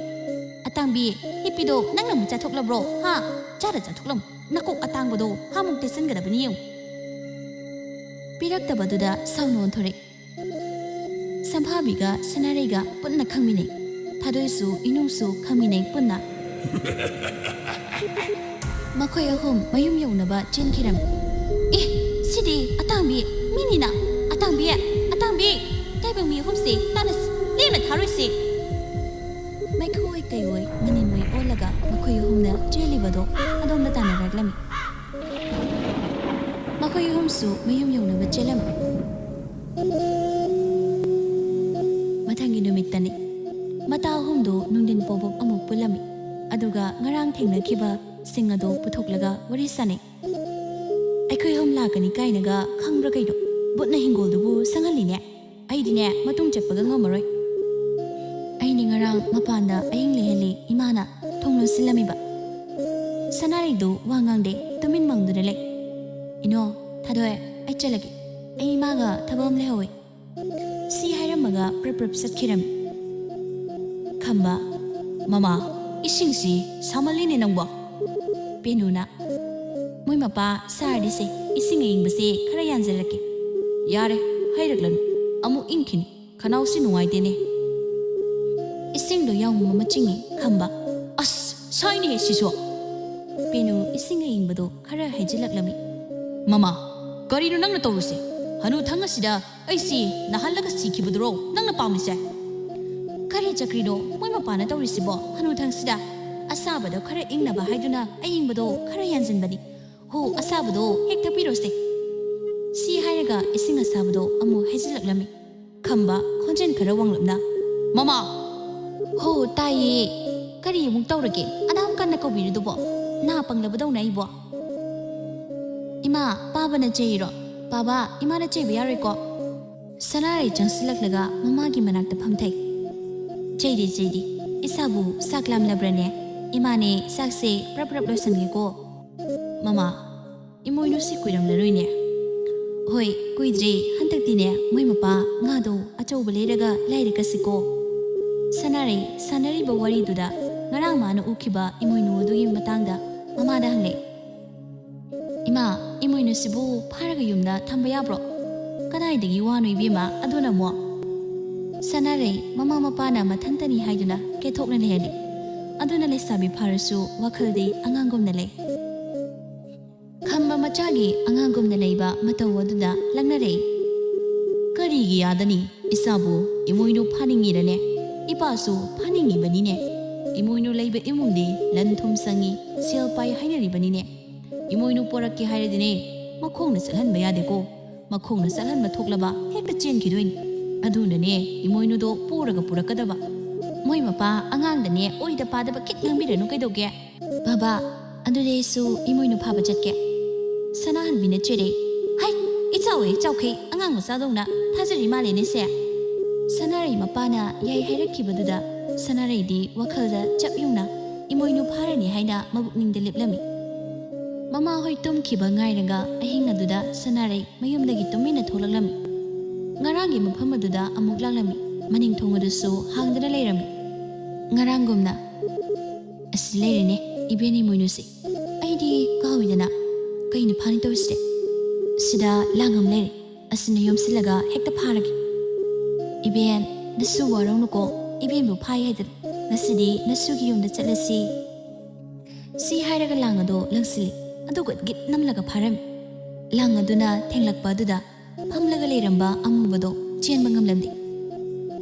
ꯑꯇꯥꯡꯕꯤ ꯍꯤꯛꯄꯤꯗꯣ ꯅꯪꯅ ꯑꯃꯨꯛ ꯆꯥꯊꯣꯛꯂꯕ꯭ꯔꯣ ꯆꯥꯊꯣꯛꯂꯝ ꯅꯀꯣꯛ ꯑꯇꯥꯡꯕꯗꯣ ꯍꯥꯃꯨꯛ ꯇꯦꯠꯁꯤꯟꯒꯗꯕꯅꯤ ꯌꯦꯡꯉꯨ ꯄꯤꯔꯛꯇꯕꯗꯨꯗ ꯁꯥꯎꯅ ꯑꯣꯟꯊꯣꯔꯛꯏ ꯁꯝꯐꯥꯕꯤꯒ ꯁꯅꯥꯔꯩꯒ ꯄꯨꯟꯅ ꯈꯪꯃꯤꯟꯅꯩ ꯊꯥꯗꯣꯏꯁꯨ ꯏꯅꯨꯡꯁꯨ ꯈꯪꯃꯤꯟꯅꯩ ꯄꯨꯟꯅ ꯃꯈꯣꯏ ꯑꯍꯨꯝ ꯃꯌꯨꯝ ꯌꯧꯅꯕ ꯆꯦꯟꯈꯤꯔꯝꯃꯤ ꯁꯤꯗꯤ ꯑꯇꯥꯡꯕꯤ ꯃꯤꯅꯤꯅ ꯑꯇꯥꯡꯕꯤ ꯇꯥꯏꯕꯪ ꯃꯤ ꯑꯍꯨꯝꯁꯦ ꯇꯥꯟꯅꯁꯤ ꯂꯦꯝꯅ ꯊꯥꯔꯣꯏꯁꯤ ꯃꯩꯈꯣꯏ ꯀꯩꯑꯣꯏ ꯃꯅꯤꯟꯑꯣꯏ ꯑꯣꯜꯂꯒ ꯃꯈꯣꯏ ꯑꯍꯨꯝꯅ ꯆꯦꯜꯂꯤꯕꯗꯣ ꯑꯗꯣꯝꯗ ꯇꯥꯟꯅꯔꯛꯂꯝꯃꯤ ꯃꯈꯣꯏ ꯑꯍꯨꯝꯁꯨ ꯃꯌꯨꯝ ꯌꯧꯅꯕ ꯆꯦꯜꯂꯝꯃꯤ ꯃꯊꯪꯒꯤ ꯅꯨꯃꯤꯠꯇꯅꯤ ꯃꯇꯥ ꯑꯍꯨꯝꯗꯨ ꯅꯨꯡꯊꯤꯟ ꯄꯣꯕꯣꯛ ꯑꯃꯨꯛ ꯄꯨꯜꯂꯝꯃꯤ ꯑꯗꯨꯒ ꯉꯔꯥꯡ ꯊꯦꯡꯅꯈꯤꯕ ꯁꯤꯡ ꯑꯗꯨ ꯄꯨꯊꯣꯛꯂꯒ ꯋꯥꯔꯤ ꯁꯥꯅꯩ ꯑꯩꯈꯣꯏ ꯑꯍꯨꯝ ꯂꯥꯛꯀꯅꯤ ꯀꯥꯏꯅꯒ ꯈꯪꯕ꯭ꯔꯥ ꯀꯩꯅꯣ ꯕꯨꯠꯅ ꯍꯤꯡꯒꯣꯜꯗꯨꯕꯨ ꯁꯪꯍꯜꯂꯤꯅꯦ ꯑꯩꯗꯤꯅꯦ ꯃꯇꯨꯡ ꯆꯠꯄꯒ ꯉꯝꯃꯔꯣꯏ ꯑꯩꯅꯤ ꯉꯔꯥꯡ ꯃꯄꯥꯟꯗ ꯑꯍꯤꯡ ꯂꯩꯍꯜꯂꯤ ꯏꯃꯥꯅ ꯊꯣꯡ ꯂꯣꯟꯁꯤꯜꯂꯝꯃꯤꯕ ꯁꯅꯥꯔꯩꯗꯨ ꯋꯥ ꯉꯥꯡꯗꯦ ꯇꯨꯃꯤꯟ ꯃꯪꯗꯨꯅ ꯂꯩ ꯏꯅꯣ ꯊꯥꯗꯣꯛꯑꯦ ꯑꯩ ꯆꯠꯂꯒꯦ ꯑꯩ ꯏꯃꯥꯒ ꯊꯕꯛ ꯑꯃ ꯂꯩꯍꯧꯋꯤ ꯁꯤ ꯍꯥꯏꯔꯝꯃꯒ ꯄ꯭ꯔꯞ ꯆꯠꯈꯤꯔꯝꯃꯤ ꯈꯝꯕ ꯃꯃꯥ ꯏꯁꯤꯡꯁꯤ ꯁꯥꯃꯜꯂꯤꯅꯦ ꯅꯪꯕꯣ ꯄꯦꯅꯨꯅ ꯃꯣꯏ ꯃꯄꯥ ꯁꯥꯔꯗꯤꯁꯦ ꯏꯁꯤꯡ ꯑꯏꯪꯕꯁꯦ ꯈꯔ ꯌꯥꯟꯖꯔꯛꯀꯦ ꯌꯥꯔꯦ ꯍꯩꯔꯛꯂꯅꯨ ꯑꯃꯨꯛ ꯏꯪꯈꯤꯅꯤ ꯈꯅꯥꯎꯁꯤ ꯅꯨꯡꯉꯥꯏꯇꯦꯅꯦ ꯏꯁꯤꯡꯗꯣ ꯌꯥꯎꯃ ꯑꯃ ꯆꯤꯡꯉꯤ ꯈꯝꯕ ꯑꯁ ꯁꯥꯏꯅꯦ ꯁꯤꯁꯨ ꯄꯦꯅꯨ ꯏꯁꯤꯡ ꯑꯏꯪꯕꯗꯣ ꯈꯔ ꯍꯩꯖꯤꯜꯂꯛꯂꯝꯃꯤ ꯃꯃꯥ ꯀꯔꯤꯅꯣ ꯅꯪꯅ ꯇꯧꯔꯤꯁꯦ ꯍꯅꯨ ꯊꯪ ꯑꯁꯤꯗ ꯑꯩꯁꯤ ꯅꯥꯍꯜꯂꯒ ꯁꯤꯈꯤꯕꯗꯨꯔꯣ ꯅꯪꯅ ꯄꯥꯝꯂꯤꯁꯦ ꯀꯔꯤ ꯆꯀ꯭ꯔꯤꯅꯣ ꯃꯣꯏ ꯃꯄꯥꯅ ꯇꯧꯔꯤꯁꯤꯕꯣ ꯍꯅꯨ ꯊꯪꯁꯤꯗ ꯑꯁꯥꯕꯗꯣ ꯈꯔ ꯏꯪꯅꯕ ꯍꯥꯏꯗꯨꯅ ꯑꯏꯪꯕꯗꯣ ꯈꯔ ꯌꯥꯟꯁꯤꯟꯕꯅꯤ ꯍꯣ ꯑꯁꯥꯕꯗꯣ ꯍꯦꯛ ꯊꯛꯄꯤꯔꯣꯁꯦ ꯁꯤ ꯍꯥꯏꯔꯒ ꯏꯁꯤꯡ ꯑꯁꯥꯕꯗꯣ ꯑꯃꯨꯛ ꯍꯩꯖꯤꯜꯂꯛꯂꯝꯃꯤ ꯈꯝꯕ ꯈꯣꯟꯖꯦꯜ ꯈꯔ ꯋꯥꯡꯂꯞꯅ ꯃꯃꯥ ꯍꯣ ꯇꯥꯏꯌꯦ ꯀꯔꯤ ꯑꯃꯨꯛ ꯇꯧꯔꯒꯦ ꯑꯅꯥꯝ ꯀꯟꯅ ꯀꯧꯕꯤꯔꯤꯗꯨꯕꯣ ꯅꯥ ꯄꯪꯂꯕꯗꯧꯅ ꯑꯩꯕꯣ ꯏꯃꯥ ꯄꯥꯕꯅ ꯆꯩꯔꯣ ꯄꯥꯕ ꯏꯃꯥꯅ ꯆꯩꯕ ꯌꯥꯔꯣꯏꯀꯣ ꯁꯅꯥꯔꯩ ꯆꯪꯁꯤꯜꯂꯛꯂꯒ ꯃꯃꯥꯒꯤ ꯃꯅꯥꯛꯇ ꯐꯝꯊꯩ ꯆꯩꯗꯤ ꯏꯁꯥꯕꯨ ꯆꯥꯛ ꯂꯥꯝꯂꯕ꯭ꯔꯅꯦ ꯏꯃꯥꯅꯦ ꯆꯥꯛꯁꯦ ꯄ꯭ꯔꯞ ꯂꯣꯏꯁꯟꯒꯦꯀꯣ ꯃꯃꯥ ꯏꯃꯣꯏꯅꯨꯁꯤ ꯀꯨꯏꯔꯝꯂꯔꯣꯏꯅꯦ ꯍꯣꯏ ꯀꯨꯏꯗ꯭ꯔꯤ ꯍꯟꯗꯛꯇꯤꯅꯦ ꯃꯣꯏ ꯃꯄꯥ ꯉꯥꯗꯣ ꯑꯆꯧꯕ ꯂꯩꯔꯒ ꯂꯩꯔꯀꯁꯤꯀꯣ ꯁꯅꯥꯔꯩ ꯁꯥꯟꯅꯔꯤꯕ ꯋꯥꯔꯤꯗꯨꯗ ꯉꯔꯥꯡ ꯃꯥꯅ ꯎꯈꯤꯕ ꯏꯃꯣꯏꯅꯨ ꯑꯗꯨꯒꯤ ꯃꯇꯥꯡꯗ ꯃꯃꯥꯗ ꯍꯪꯂꯛꯏ ꯏꯃꯥ ꯏꯃꯣꯏꯅꯨꯁꯤꯕꯨ ꯐꯥꯔꯒ ꯌꯨꯝꯗ ꯊꯝꯕ ꯌꯥꯕ꯭ꯔꯣ ꯀꯗꯥꯏꯗꯒꯤ ꯋꯥꯅꯣ ꯏꯕꯦꯝꯃ ꯑꯗꯨꯅ ꯑꯃꯨꯛ ꯁꯅꯥꯔꯩ ꯃꯃꯥ ꯃꯄꯥꯅ ꯃꯊꯟꯇꯅꯤ ꯍꯥꯏꯗꯨꯅ ꯀꯦꯊꯣꯛꯅ ꯂꯩꯍꯜꯂꯤ ꯑꯗꯨꯅ ꯂꯩꯁꯥꯕꯤ ꯐꯥꯔꯁꯨ ꯋꯥꯈꯜꯗꯤ ꯑꯉꯥꯡꯒꯨꯝꯅ ꯂꯩ ꯈꯝꯕ ꯃꯆꯥꯒꯤ ꯑꯉꯥꯡꯒꯨꯝꯅ ꯂꯩꯕ ꯃꯇꯧ ꯑꯗꯨꯗ ꯂꯛꯅꯔꯛꯏ ꯀꯔꯤꯒꯤ ꯌꯥꯗꯅꯤ ꯏꯁꯥꯕꯨ ꯏꯃꯣꯏꯅꯨ ꯐꯥꯅꯤꯡꯉꯤꯔꯅꯦ ꯏꯄꯥꯁꯨ ꯐꯥꯅꯤꯡꯉꯤꯕꯅꯤꯅꯦ ꯏꯃꯣꯏꯅꯨ ꯂꯩꯕ ꯏꯃꯨꯡꯗꯤ ꯂꯟ ꯊꯨꯝ ꯁꯪꯉꯤ ꯁꯦꯜ ꯄꯥꯏ ꯍꯥꯏꯅꯔꯤꯕꯅꯤꯅꯦ ꯏꯃꯣꯏꯅꯨ ꯄꯣꯔꯛꯀꯦ ꯍꯥꯏꯔꯗꯤꯅꯦ ꯃꯈꯣꯡꯅ ꯆꯠꯍꯟꯕ ꯌꯥꯗꯦꯀꯣ ꯃꯈꯣꯡꯅ ꯆꯠꯍꯟꯕ ꯊꯣꯛꯂꯕ ꯍꯦꯛꯇ ꯆꯦꯟꯈꯤꯗꯣꯏꯅꯤ ꯑꯗꯨꯅꯅꯦ ꯏꯃꯣꯏꯅꯨꯗꯣ ꯄꯨꯔꯒ ꯄꯨꯔꯛꯀꯗꯕ ꯃꯣꯏ ꯃꯄꯥ ꯑꯉꯥꯡꯗꯅꯦ ꯑꯣꯏꯗ ꯄꯥꯗꯕ ꯈꯤꯠ ꯉꯥꯡꯕꯤꯔꯅꯨ ꯀꯩꯗꯧꯒꯦ ꯕꯥꯕꯥ ꯑꯗꯨꯗꯤ ꯑꯩꯁꯨ ꯏꯃꯣꯏꯅꯨ ꯐꯥꯕ ꯆꯠꯀꯦ ꯁꯅꯥꯍꯟꯕꯤꯅ ꯆꯦꯔꯩ ꯍꯩ ꯏꯆꯥꯎꯋꯦ ꯆꯥꯎꯈꯩ ꯑꯉꯥꯡ ꯃꯆꯥꯗꯧꯅ ꯊꯥꯖꯔꯤ ꯃꯥꯜꯂꯦꯅꯦꯁꯦ ꯁꯅꯥꯔꯩ ꯃꯄꯥꯅ ꯌꯥꯏ ꯍꯥꯏꯔꯛꯈꯤꯕꯗꯨꯗ ꯁꯅꯥꯔꯩꯗꯤ ꯋꯥꯈꯜꯗ ꯆꯞ ꯌꯨꯡꯅ ꯏꯃꯣꯏꯅꯨ ꯐꯥꯔꯅꯤ ꯍꯥꯏꯅ ꯃꯕꯨꯛꯅꯤꯡꯗ ꯂꯦꯞꯂꯝꯃꯤ ꯃꯃꯥ ꯍꯣꯏ ꯇꯨꯝꯈꯤꯕ ꯉꯥꯏꯔꯒ ꯑꯍꯤꯡ ꯑꯗꯨꯗ ꯁꯅꯥꯔꯩ ꯃꯌꯨꯝꯗꯒꯤ ꯇꯨꯃꯤꯟꯅ ꯊꯣꯛꯂꯛꯂꯝꯃꯤ ꯉꯔꯥꯡꯒꯤ ꯃꯐꯝ ꯑꯗꯨꯗ ꯑꯃꯨꯛ ꯂꯥꯛꯂꯝꯃꯤ ꯃꯅꯤꯡ ꯊꯣꯡ ꯑꯗꯨꯁꯨ ꯍꯥꯡꯗꯅ ꯂꯩꯔꯝꯃꯤ ꯉꯔꯥꯡꯒꯨꯝꯅ ꯑꯁꯤ ꯂꯩꯔꯦꯅꯦ ꯏꯕꯦꯟ ꯏꯃꯣꯏꯅꯨꯁꯤ ꯑꯩꯗꯤ ꯀꯥꯎꯏꯗꯅ ꯀꯩꯅ ꯐꯥꯅꯤ ꯇꯧꯔꯤꯁꯦ ꯁꯤꯗ ꯂꯥꯡꯉꯝ ꯂꯩꯔꯦ ꯑꯁꯤꯅ ꯌꯣꯝꯁꯤꯜꯂꯒ ꯍꯦꯛꯇ ꯐꯥꯔꯒꯦ 이벤 너수 와롱노고 이벤부 파이 하이들 너스디 너수기 용다 짤라시 시 하이라가 랑아도 랑실리 아도가 깃 남라가 파람 랑아도나 탱락바두다 팜라가 레이람바 아무바도 젠방감 람디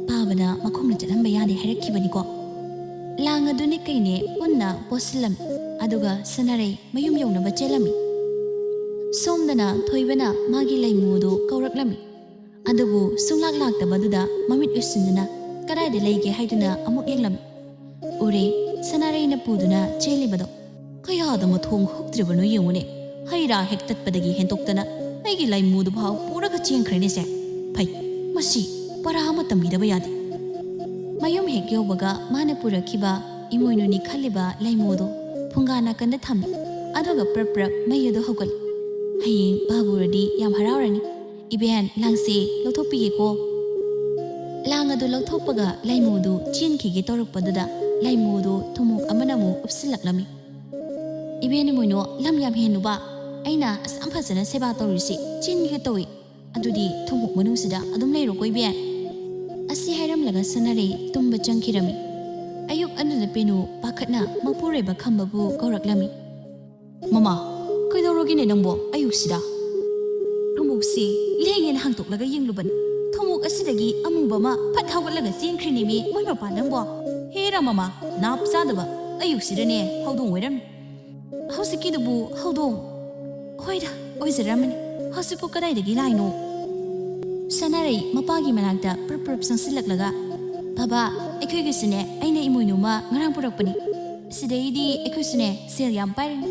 파바나 마콩나 짤한바 야데 하이라키바니고 랑아도니 까이네 폰나 보슬람 아도가 사나레이 마윰 용나바 짤라미 ꯁꯣꯝꯗꯅ ꯊꯣꯏꯕꯅ ꯃꯥꯒꯤ ꯂꯩꯃꯨꯗꯨ ꯀꯧꯔꯛꯂꯝꯃꯤ ꯑꯗꯨꯕꯨ ꯁꯨꯡꯂꯥꯛ ꯂꯥꯛꯇꯕꯗꯨꯗ ꯃꯃꯤꯠ ꯎꯏꯁꯤꯟꯗꯨꯅ ꯀꯗꯥꯏꯗ ꯂꯩꯒꯦ ꯍꯥꯏꯗꯨꯅ ꯑꯃꯨꯛ ꯌꯦꯡꯂꯝꯃꯤ ꯎꯔꯦ ꯁꯅꯥꯔꯩꯅ ꯄꯨꯗꯨꯅ ꯆꯦꯜꯂꯤꯕꯗꯣ ꯀꯌꯥꯗ ꯃꯊꯣꯡ ꯍꯨꯛꯇ꯭ꯔꯤꯕꯅꯣ ꯌꯦꯡꯉꯨꯅꯦ ꯍꯩꯔꯥ ꯍꯦꯛ ꯇꯠꯄꯗꯒꯤ ꯍꯦꯟꯇꯣꯛꯇꯅ ꯑꯩꯒꯤ ꯂꯩꯃꯨꯗꯨ ꯐꯥꯎ ꯄꯨꯔꯒ ꯆꯦꯟꯈ꯭ꯔꯦꯅꯦꯁꯦ ꯐꯩ ꯃꯁꯤ ꯄꯔꯥ ꯑꯃ ꯇꯝꯕꯤꯗꯕ ꯌꯥꯗꯦ ꯃꯌꯨꯝ ꯍꯦꯛ ꯌꯧꯕꯒ ꯃꯥꯅ ꯄꯨꯔꯛꯈꯤꯕ ꯏꯃꯣꯏꯅꯨꯅꯤ ꯈꯜꯂꯤꯕ ꯂꯩꯃꯨꯗꯣ ꯐꯨꯡꯒꯥ ꯅꯥꯀꯟꯗ ꯊꯝꯃꯤ ꯑꯗꯨꯒ ꯄ꯭ꯔꯞ ꯃꯩ ꯑꯗꯨ ꯍꯧꯒꯠꯂꯤ ꯍꯌꯦꯡ ꯕꯥꯕꯨꯔꯗꯤ ꯌꯥꯝ ꯍꯔꯥꯎꯔꯅꯤ 이벤 랑세 ꯂꯧꯊꯣꯛꯄꯤꯒꯦꯀꯣ lang ꯑꯗꯨ ꯂꯧꯊꯣꯛꯄꯒ ꯂꯩꯃꯨꯗꯨ ꯆꯦꯟꯈꯤꯒꯦ ꯇꯧꯔꯛꯄꯗꯨꯗ ꯂꯩꯃꯨꯗꯨ ꯊꯨꯃꯣꯛ ꯑꯃꯅ ꯑꯃꯨꯛ ꯎꯞꯁꯤꯜꯂꯛꯂꯝꯃꯤ 이벤 ꯏꯃꯣꯏꯅꯨ ꯂꯝ ꯌꯥꯝ ꯍꯦꯟꯅꯨꯕ ꯑꯩꯅ ꯑꯁꯥꯝ ꯐꯖꯅ ꯁꯦꯕꯥ ꯇꯧꯔꯤꯁꯤ ꯆꯦꯟꯒꯦ ꯇꯧꯏ ꯑꯗꯨꯗꯤ ꯊꯨꯃꯣꯛ ꯃꯅꯨꯡꯁꯤꯗ ꯑꯗꯨꯝ ꯂꯩꯔꯣꯀꯣ 이벤 ꯑꯁꯤ ꯍꯥꯏꯔꯝꯂꯒ ꯁꯅꯥꯔꯩ ꯇꯨꯝꯕ ꯆꯪꯈꯤꯔꯝꯃꯤ ꯑꯌꯨꯛ ꯑꯗꯨꯗ ꯄꯦꯅꯨ ꯄꯥꯈꯠꯅ ꯃꯄꯨꯔꯣꯏꯕ ꯈꯝꯕꯕꯨ ꯀꯧꯔꯛꯂꯝꯃꯤ ꯃꯃꯥ ꯀꯩꯗꯧꯔꯒꯦꯅꯦ ꯅꯪꯕꯣ ꯑꯌꯨꯛꯁꯤꯗ ꯊꯨꯃꯣꯛꯁꯤ ꯂꯦꯡꯉꯦꯅ ꯍꯥꯡꯇꯣꯛꯂꯒ ꯌꯦꯡꯂꯨꯕꯅꯤ ꯊꯨꯃꯣꯛ ꯑꯁꯤꯗꯒꯤ ꯑꯃꯨꯕ ꯑꯃ ꯐꯠ ꯍꯧꯒꯠꯂꯒ ꯆꯦꯟꯈ꯭ꯔꯤꯅꯦꯃꯤ ꯃꯣꯏ ꯃꯄꯥ ꯅꯪꯕꯣ ꯍꯦꯔꯥ ꯃꯃꯥ ꯅꯥꯞ ꯆꯥꯗꯕ ꯑꯌꯨꯛꯁꯤꯗꯅꯦ ꯍꯧꯗꯣꯡ ꯑꯣꯏꯔꯝꯃꯤ ꯍꯧꯖꯤꯛꯀꯤꯗꯨꯕꯨ ꯍꯧꯗꯣꯡ ꯍꯣꯏꯗ ꯑꯣꯏꯖꯔꯝꯃꯅꯤ ꯍꯧꯖꯤꯛꯄꯨ ꯀꯗꯥꯏꯗꯒꯤ ꯂꯥꯛꯏꯅꯣ ꯁꯅꯥꯔꯩ ꯃꯄꯥꯒꯤ ꯃꯅꯥꯛꯇ ꯄ꯭ꯔꯞ ꯆꯪꯁꯤꯜꯂꯛꯂꯒ ꯕꯥꯕꯥ ꯑꯩꯈꯣꯏꯒꯤꯁꯨꯅꯦ ꯑꯩꯅ ꯏꯃꯣꯏꯅꯨ ꯑꯃ ꯉꯔꯥꯡ ꯄꯨꯔꯛꯄꯅꯤ Sidaidi ekusune Selyam Parin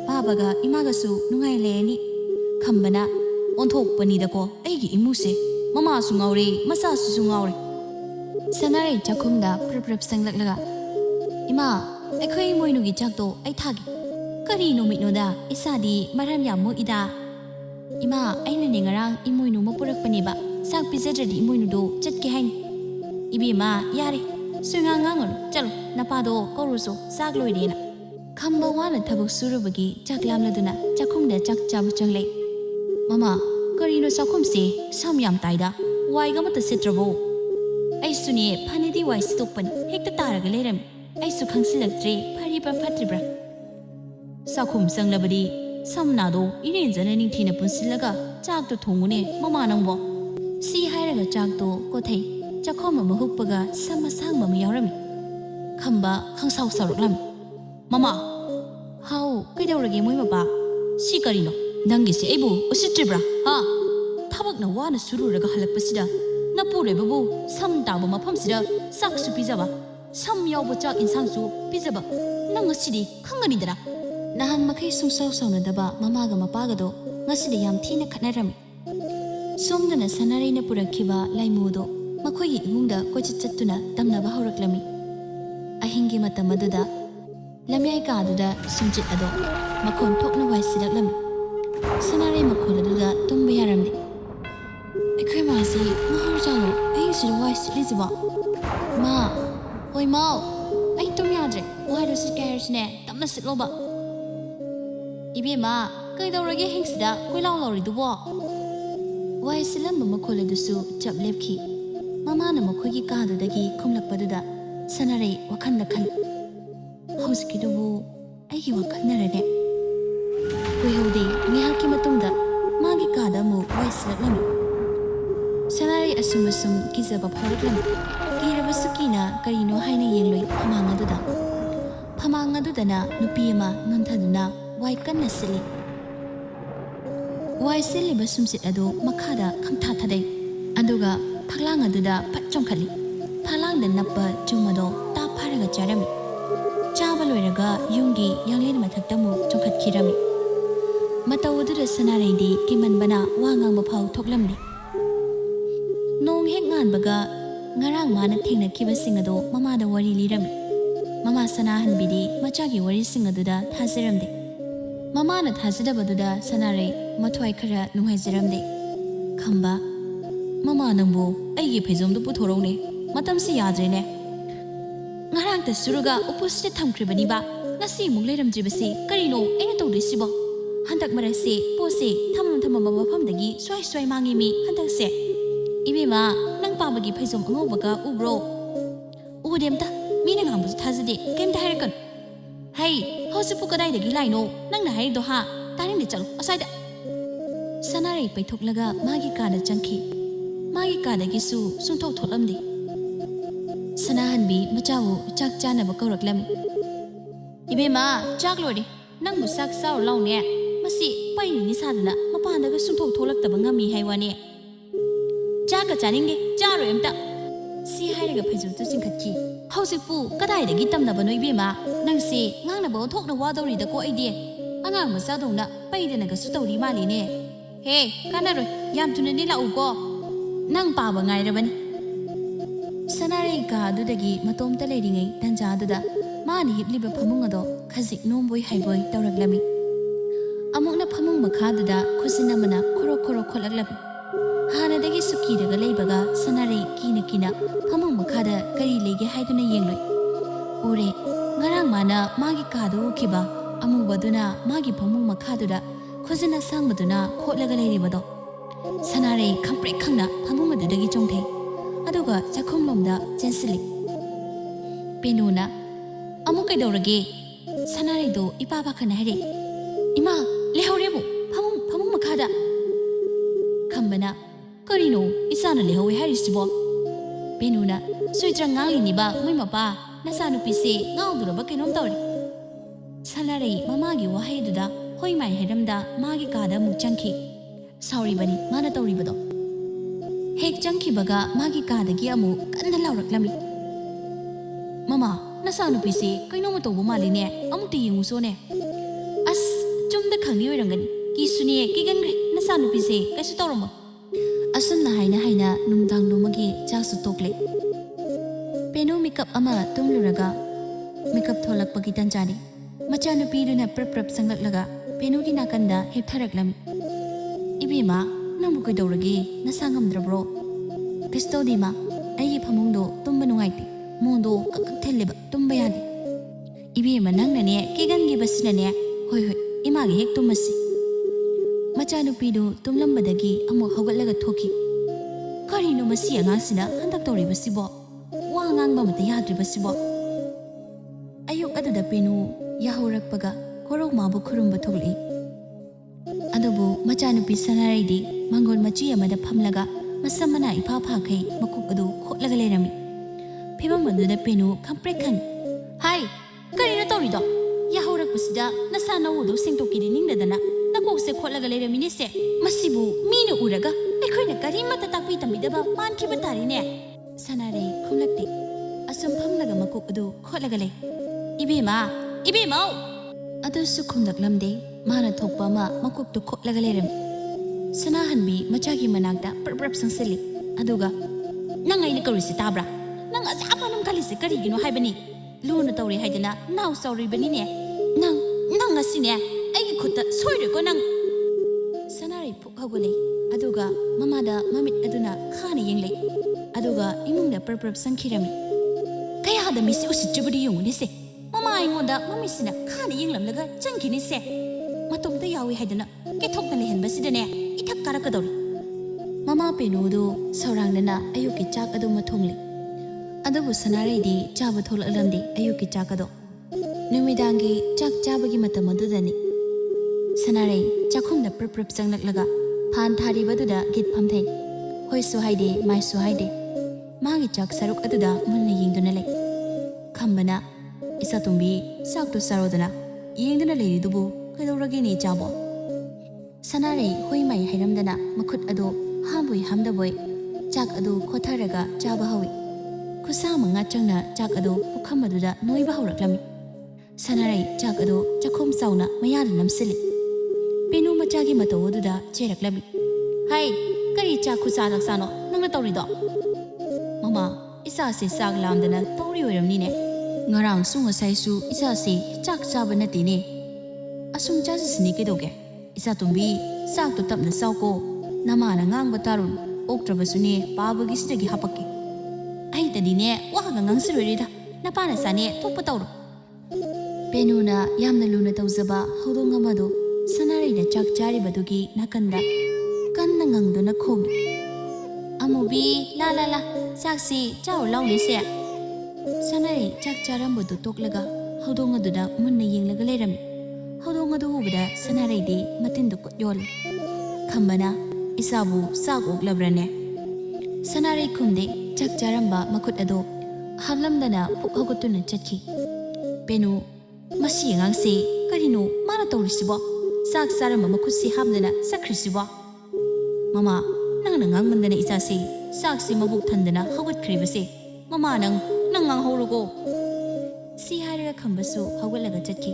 Babaga Imagasu Nungai Leni Kambana Ontok Panidako Egi Imuse Mama Sungauri Masa Sungauri Sanare Chakumda Prep Sanglaga Ima Ekoi Moinugi Chakto Aitagi Kari no mitnoda Isadi Maram Yamu Ida Ima Aina Ningarang Imoinu Mopurak Paniba Sak Pizajadi Imoinudo Chatki Hain Ibima Yari Sungangangun Chalo Napado Koruso Sagloidina Kamba wana tabuk surubagi Chaklam Laduna Chakumda Chak Chabuchangle Mama Karino Sakumsi Samyam Taida Waigamata Sitrabo Aisuni Panidi Wai Stupan Hecta Taragalerem Aisu Kansilaktre Paribam Patribra Sakum Sanglabadi Samnado Irinzananing Tina Punsilaga Chak to Tongune Mama Nambo Si Hiraga Chak to Kote Chakoma Mahupaga Sama Sangma Yarami Kamba Kangsau Saruklam Mama How Kaidoragi Mumaba Si Karino Nangisi Ebu Usitribra Ha Tabak na wana Sururaga Halakpasida Napure Babu Sam Tabama Pamsida Sak Supizaba Sam Yawbachak in Sansu Pizaba Nangasidi Kanganidra Nahan Makai Sungsau Sonadaba Mamaga Mapagado Nasidi Yam Tina Kanarami Somdana Sanarina Purakiba Laimudo Makoyi Imunda Kochituna Damna Bahuraklami Ahingi Matamaduda Lamyai Kaduda Sumjit Ado Makon Tokna Waisidaklami Sanare Makola Tumbi Yaramdi Ekremasi Mahorjalo Aisi Wais Liziba Ma Oi Mao Ai Tumyadre Why does it carry ne Tamna Sitloba Ibi Ma Kaidorage Hingsida Kuilau Lori Dubo Wai Silamba Makola Dusu Chaplepki Mama Namakogi Kadu Dagi Kumlakpaduda Sanare Wakanda Kal Housekidubu Aiki Wakanarade Kuihodi Mihaki Matunda Magi Kadamu Waislami Sanare Asumasum Kizaba Poriklam Kirabasukina Karino Haina Yelui Pamangaduda Pamangadudana Nupiama Nuntaduna Waikana Sili Waisili Basumsit Ado Makada Kamtatade Aduga Palangaduda Patchonkali Palang the Napa Jumado Ta Paraga Jarami Chabaloiraga Yungi Yanglin Matatamu Chokat Kirami Matawudu Sanaredi Kiman Bana Wangang Mapau Toklamdi Nong Hengan Baga Ngarang Mana Tina Kiba Singado Mama the Wari Liram Mama Sanahan Bidi Machagi Wari Singaduda Taziramde Mama Nat Hazida Baduda Sanare Matwaikara Nuhaziramde Kamba Mama Nambo Ayi Pizum the Putorone Matamsi Yadrene Ngarang the Suruga Opposite Tamkribaniba Nasi Muleram Jibasi Karino Enato Disibo Hantak Marase Pose Tamama Pamdagi Swai Mangimi Hantak Se Ibima Nang Pabagi Pizum Obaga Ubro Udemta Meaning Hambus Tazidi came to Hurricane Hey Hosipukadai the Gilino Nang the Hari Doha Taring the Chal aside Sanare Petoklaga Magi Kada Junkie Magi Kada Gisu Sunto Tolamdi Sanahanbi Machawu Chak Jana Bakoraklami Ibima Chaklori Nang Musak Sao Long Neck Masi Pain Nisadana Mapanda Sunto Tolak the Bangami Haiwane Jaka Janingi Jaro Emta Si Haiga Pizu to Sinkaki Housefu Kadai the Gitam Nabano Ibima Nancy Nanabo Tok the Wadori the Go idea Angang Masadona Paidanaga Sutori Maline Hey Kanaro Yam to Nila Ugo Nang Paba Ngairaban Sanare Ka Dudagi Matom Talading Tanjada Mani Hibliba Pamungado Kazik Nomboy Highboy Tauраglami Amokna Pamung Makadada Kusinamana Koro Kolaglami Hanadagi Suki the Galebaga Sanare Kina Pamung Makada Kari Lege Haiduna Yengli Ure Ngarang Mana Magi Kadu Kiba Amu Baduna Magi Pamung Makadura Kusina Sangmaduna Kotlagalay Bado Sanare Kampre Kanga Pamung Dagi Jongte Aduga Sakumlomda Jensili Penuna Amukai Dorage Sanare do Ipapa Kanari Ima Lehorebu Pamung Makada Kambana Karino Isana Leho Harisibo Penuna Suitrangali Niba Mimapa Nasanu Pise Naudura Bakinom Tori Sanare Mamagi Waheduda Hoi my Hedamda Magi Kada Muchanki Sorry Bani Manatori Bado Hek Junkie Baga Magi Kada Giamu Kandala Raklami Mama nasa nupi se kaino mo tobo mali ne amuti yungu so ne as chumda khangni oirangani ki suni ki gangre nasa nupi se kaisu tawramo asum na haina numdang numagi chaksu tokle penu makeup ama tumluraga makeup tholak pagi tanjani macha nupi duna prap sangaklaga penu gi nakanda heptharaklami ibima namu kai dawragi nasa ngamdrabro Kristo ma ai phamungdo tumba nungaiti mondo kakak thelleba tumba yadi ibi manang na ne kegan gi basina ne hoi ima gi hek tumasi macha nupi do tumlambadagi amu hawalaga thoki kari no masi angasina handak tori basibo wa ngang ba mata yadri basibo ayuk adada penu yahorakpaga korok mabu khurumba thogli adubu macha nupi sanaraidi mangol machi amada phamlaga masamana ipa phakai makuk adu khotlaga lerami phibam manduda penu khamprek khan hai kari na tori do yahorak pusida nasana udu singtokidi ningdadana nakok se khotlaga lerami ne se masibu minu uraga ekhoina kari mata takpi tamidaba man khiba tari ne sanare khumlakti asum phamlaga makuk adu khotlaga le ibema adu su khumdaklamde mana thokpa ma makuk tu khotlaga lerami Sanahanbi machagi managda prap sangsili aduga nang ai ni karisi tabra nang asapa nam kalisi karigino haibani luna tawri haidana naw sauri bani ne nang asine ai khutta soire ko nang sanari phuk hagule aduga mamada mamit aduna khani yengle aduga imungda prap sangkhirami kaya da misi usitjibudi yungni se mama ingoda mamisina khani yenglamlaga changkhini se matomda yawi haidana ke thokna lehenba sidane ithak karakadori mama penudu saurangdana ayuki chak adu mathongli adubu sanaraidi chaba tholalamdi ayuki chak ado numidangi chak chabagi matam adudani sanarai chakhumda prap changlaklaga phan thari baduda git phamthai hoi su haide mai su haide magi chak saruk aduda munna yingduna le khambana isatumbi saktu sarodana yingduna leiridubu kadawragi ni chabo Sanare hoi mai hairamdana makhut ado hambui hamdaboi chak ado khotharaga chaba hawi khusa manga changna chak ado pukham aduda noiba hawraklami Sanare chak ado chakhom sauna mayada namsili penu machagi mato aduda cheraklami hai kari chak khusa laksano nangna tawrido mama isa se sak lamdana tawri oiramni ne ngarang su ngasai su isa se chak chaba nati ne asum chasini kedoge isa tumbi sak to tapna sauko namana ngang batarun oktrabasune pabagi sidagi hapaki ai tadine wahaga ngang sirorida napana sane thokpa tawro penuna yamna luna tawzaba hodong amado sanari da chak chari badugi nakanda kanna ngangduna khog amubi la saksi chaw lawni se sanari chak charam bodu toklaga hodong aduda munna yenglaga lerami hodong adu ubada sanaraidi matindu kotyole khambana isabu sak oklabrane sanarai khumde chak charamba makhut ado hamlamdana pukhagutuna chakhi penu masi ngangse karino mana tawrisibo sak saramba makhusi hamdana sakrisibo mama nangna ngangmandana isase saksi mabuk thandana hagut khribase mama nang ngang haurugo si haraga khambasu hawalaga chakhi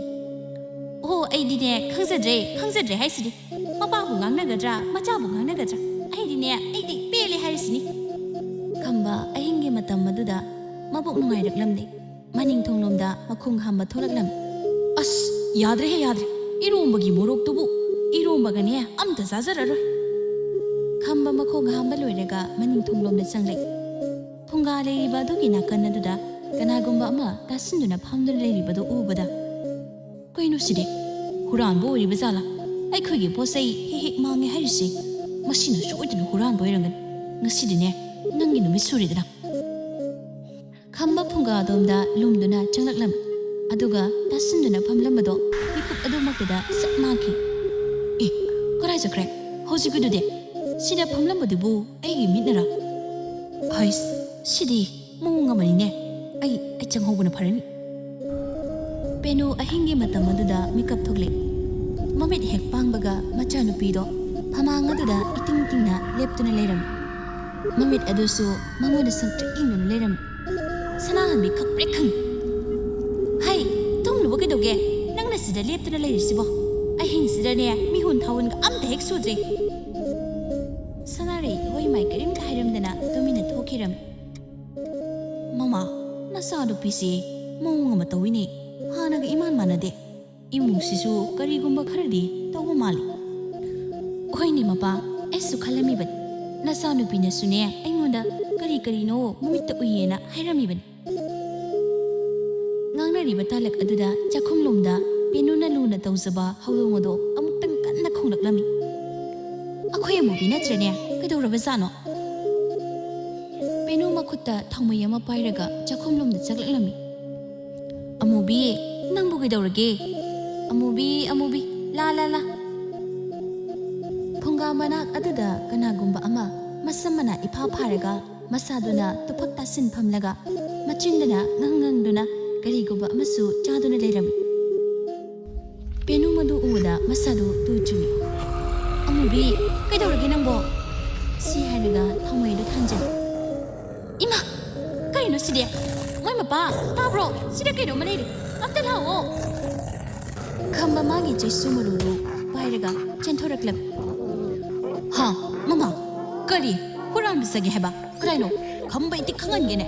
Oh, ai dine khangsadre haisidi mapa bu ngangnagadra macha bu ngangnagadra ai dine ai di pele haisini khamba ahingi matam maduda mabuk nungai raklamde maning thonglomda makhung hamba tholaklam as yadre irombagi morok tubu irombagane amta zazararoi khamba makhung hamba loiraga maning thonglomda changle thonga leiriba dugi nakannaduda kanagumba ama tasinduna phamduna leiribadu ubada Koino side huran bo riba zala ai khogi posai he mangi harise masina soidna huran boirangan ngasidine nangi numi suridna khamba phunga domda lumduna changlaklam aduga tasinduna phamlambado mikup adumakda sakmaki korai jakre hojigudude sida phamlambadubu aigi mitnara hais sidi munga marine ai changhobuna pharani Penu ahingi matam aduda makeup thogle mamit hek pangbaga macha nupido phamang aduda iting tingna leptuna leram mamit adusu mangoda sangtring ingna leram sanahan bi khakprek khang ꯀꯩꯗꯧꯒꯦ ꯅꯪꯅ ꯁꯤꯗ ꯂꯦꯞꯇꯨꯅ ꯂꯩꯔꯤꯁꯤꯕꯣ ꯑꯍꯤꯡꯁꯤꯗꯅꯦ ꯃꯤꯍꯨꯟ ꯊꯥꯎꯟꯒ ꯑꯝꯇ ꯍꯦꯛ ꯁꯨꯗ꯭ꯔꯤ ꯁꯅꯥꯔꯩ ꯍꯣꯏ ꯃꯥꯏ ꯀꯔꯤꯝꯇ ꯍꯥꯏꯔꯝꯗꯅ ꯇꯨꯃꯤꯟꯅ ꯊꯣꯛꯈꯤꯔꯝꯃꯤ ꯃꯃꯥ ꯅꯆꯥꯅꯨꯄꯤꯁꯤ ꯃꯑꯣꯡ ꯑꯃ ꯇꯧꯏꯅꯦ ꯍꯥꯟꯅꯒ ꯏꯃꯥꯟ ꯃꯥꯟꯅꯗꯦ ꯏꯃꯨꯡꯁꯤꯁꯨ ꯀꯔꯤꯒꯨꯝꯕ ꯈꯔꯗꯤ ꯇꯧꯕ ꯃꯥꯜꯂꯤ ꯍꯣꯏꯅꯦ ꯃꯄꯥ ꯑꯩꯁꯨ ꯈꯜꯂꯝꯃꯤꯕꯅꯤ ꯅꯆꯥꯅꯨꯄꯤꯅꯁꯨꯅꯦ ꯑꯩꯉꯣꯟꯗ ꯀꯔꯤ ꯀꯔꯤꯅꯣ ꯃꯃꯤꯠꯇ ꯎꯏꯌꯦꯅ ꯍꯥꯏꯔꯝꯃꯤꯕꯅꯤ ꯉꯥꯡꯅꯔꯤꯕ ꯇꯥꯂꯛ ꯑꯗꯨꯗ ꯆꯥꯛꯈꯨꯝꯂꯣꯝꯗ ꯄꯦꯅꯨꯅ ꯂꯨꯅ ꯇꯧꯖꯕ ꯍꯧꯗꯣꯡ ꯑꯗꯣ ꯑꯃꯨꯛꯇꯪ ꯀꯟꯅ ꯈꯣꯡꯂꯛꯂꯝꯃꯤ ꯑꯩꯈꯣꯏ ꯑꯃꯨꯕꯤ ꯅꯠꯇ꯭ꯔꯦꯅꯦ ꯀꯩꯗꯧꯔꯕꯖꯥꯠꯅꯣ ꯄꯦꯅꯨ ꯃꯈꯨꯠꯇ ꯊꯥꯎꯃꯩ ꯑꯃ ꯄꯥꯏꯔꯒ ꯆꯥꯛꯈꯨꯝꯂꯣꯝꯗ ꯆꯪꯂꯛꯂꯝꯃꯤ ꯑꯃꯨꯕꯤ ꯅꯪꯕꯨ ꯀꯩꯗꯧꯔꯒꯦ ꯑꯃꯨꯕꯤ ꯂꯥ ꯐꯨꯡꯒꯥ ꯃꯅꯥꯛ ꯑꯗꯨꯗ ꯀꯅꯥꯒꯨꯝꯕ ꯑꯃ ꯃꯁꯝ ꯃꯅꯥ ꯏꯐꯥ ꯐꯥꯔꯒ ꯃꯁꯥꯗꯨꯅ ꯇꯨꯐꯛ ꯇꯥꯁꯤꯟ ꯐꯝꯂꯒ ꯃꯆꯤꯟꯗꯅ ꯉꯪꯗꯨꯅ ꯀꯔꯤꯒꯨꯝꯕ ꯑꯃꯁꯨ ꯆꯥꯗꯨꯅ ꯂꯩꯔꯝꯃꯤ ꯄꯦꯅꯨ ꯃꯗꯨ ꯎꯕꯗ ꯃꯁꯥꯗꯨ ꯇꯨ ꯆꯨꯏ ꯑꯃꯨꯕꯤ ꯀꯩꯗꯧꯔꯒꯦ ꯅꯪꯕꯣ ꯁꯤ ꯍꯥꯏꯔꯒ ꯊꯥꯎꯃꯩꯗꯨ ꯊꯥꯟꯖꯜꯂꯤ 이마! ꯀꯔꯤꯅꯣ ꯁꯤꯗꯤ ꯃꯣꯏ ꯃꯄꯥ ꯇꯥꯕ꯭ꯔꯣ ꯁꯤꯗ ꯀꯩꯅꯣꯝꯃ ꯂꯩꯔꯦ ꯑꯝꯇ ꯂꯥꯛꯑꯣ ꯈꯝꯕ ꯃꯥꯒꯤ ꯆꯩꯁꯨ ꯃꯔꯨꯗꯨ ꯄꯥꯏꯔꯒ ꯆꯦꯟꯊꯣꯔꯛꯂꯝꯃꯤ ꯍꯥ ꯃꯃꯥ ꯀꯔꯤ ꯍꯨꯔꯥꯟꯕ ꯆꯪꯉꯦ ꯍꯥꯏꯕ ꯀꯗꯥꯏꯅꯣ ꯈꯝꯕ ꯑꯩꯗꯤ ꯈꯪꯍꯟꯒꯦꯅꯦ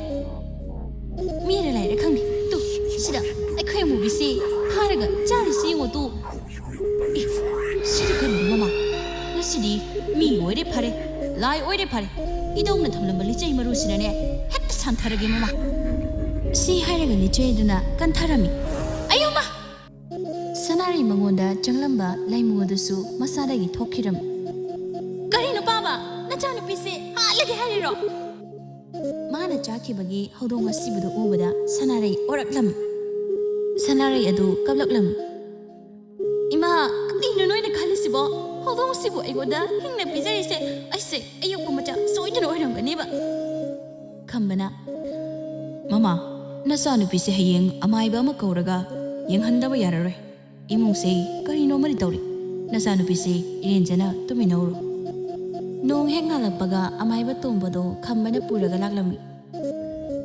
ꯃꯤꯔ ꯂꯩꯔꯦ ꯈꯪꯗꯦ ꯇꯨ ꯁꯤꯗ ꯑꯩꯈꯣꯏ ꯑꯃꯨꯕꯤꯁꯤ ꯐꯥꯔꯒ ꯆꯥꯔꯤꯁꯤ ꯌꯦꯡꯉꯣ ꯇꯨ ꯏ ꯁꯤꯗꯤ ꯀꯔꯤꯅꯣ ꯃꯃꯥ ꯉꯁꯤꯗꯤ ꯃꯤ ꯑꯣꯏꯔꯦ ꯐꯔꯦ ꯂꯥꯏ ꯑꯣꯏꯔꯦ ꯐꯔꯦ ꯏꯗꯧꯅ ꯊꯝꯂꯝꯕ ꯂꯤꯆꯩ ꯃꯔꯨꯁꯤꯅꯅꯦ ꯍꯦꯛꯇ ꯁꯥꯟꯊꯔꯒꯦ ꯃꯃꯥ ꯁꯤ ꯍꯥꯏꯔꯒ ꯂꯤꯆꯩ ꯑꯗꯨꯅ ꯀꯟꯊꯔꯝꯃꯤ ꯑꯌꯣꯃ ꯁꯅꯥꯔꯩ ꯃꯉꯣꯟꯗ ꯆꯪꯂꯝꯕ ꯂꯩꯃꯨ ꯑꯗꯨꯁꯨ ꯃꯁꯥꯗꯒꯤ ꯊꯣꯛꯈꯤꯔꯝꯃꯤ ꯀꯔꯤꯅꯣ ꯄꯥꯕ ꯅꯆꯥꯅꯨꯄꯤꯁꯦ ꯍꯥꯠꯂꯒꯦ ꯍꯥꯏꯔꯤꯔꯣ ꯃꯥꯅ ꯆꯥꯈꯤꯕꯒꯤ ꯍꯧꯗꯣꯡ ꯑꯁꯤꯕꯗꯨ ꯎꯕꯗ ꯁꯅꯥꯔꯩ ꯑꯣꯔꯛꯂꯝꯃꯤ ꯁꯅꯥꯔꯩ ꯑꯗꯨ ꯀꯞꯂꯛꯂꯝꯃꯤ 이마 ꯀꯔꯤꯅꯣ ꯅꯣꯏꯅ ꯈꯜꯂꯤꯁꯤꯕꯣ ꯍꯧꯗꯣꯡꯁꯤꯕꯨ ꯑꯩꯉꯣꯟꯗ ꯍꯤꯡꯅ ꯄꯤꯖꯔꯤꯁꯦ ꯑꯩꯁꯦ ꯑꯌꯣꯛꯄ ꯃꯆꯥ ꯁꯣꯏꯗꯅ ꯑꯣꯏꯔꯝꯒꯅꯦꯕ ꯈꯝꯕꯅ ꯃꯃꯥ ꯅꯆꯥꯅꯨꯄꯤꯁꯦ ꯍꯌꯦꯡ ꯑꯃꯥꯏꯕ ꯑꯃ ꯀꯧꯔꯒ ꯌꯦꯡꯍꯟꯗꯕ ꯌꯥꯔꯔꯣꯏ ꯏꯃꯨꯡꯁꯦ ꯀꯔꯤꯅꯣꯃꯗꯤ ꯇꯧꯔꯤ ꯅꯆꯥꯅꯨꯄꯤꯁꯦ ꯏꯔꯦꯟꯖꯅ ꯇꯨꯃꯤꯟꯅꯧꯔꯣ ꯅꯣꯡ ꯍꯦꯛ ꯉꯥꯜꯂꯛꯄꯒ ꯑꯃꯥꯏꯕ ꯇꯣꯝꯕꯗꯣ ꯈꯝꯕꯅ ꯄꯨꯔꯒ ꯂꯥꯛꯂꯝꯃꯤ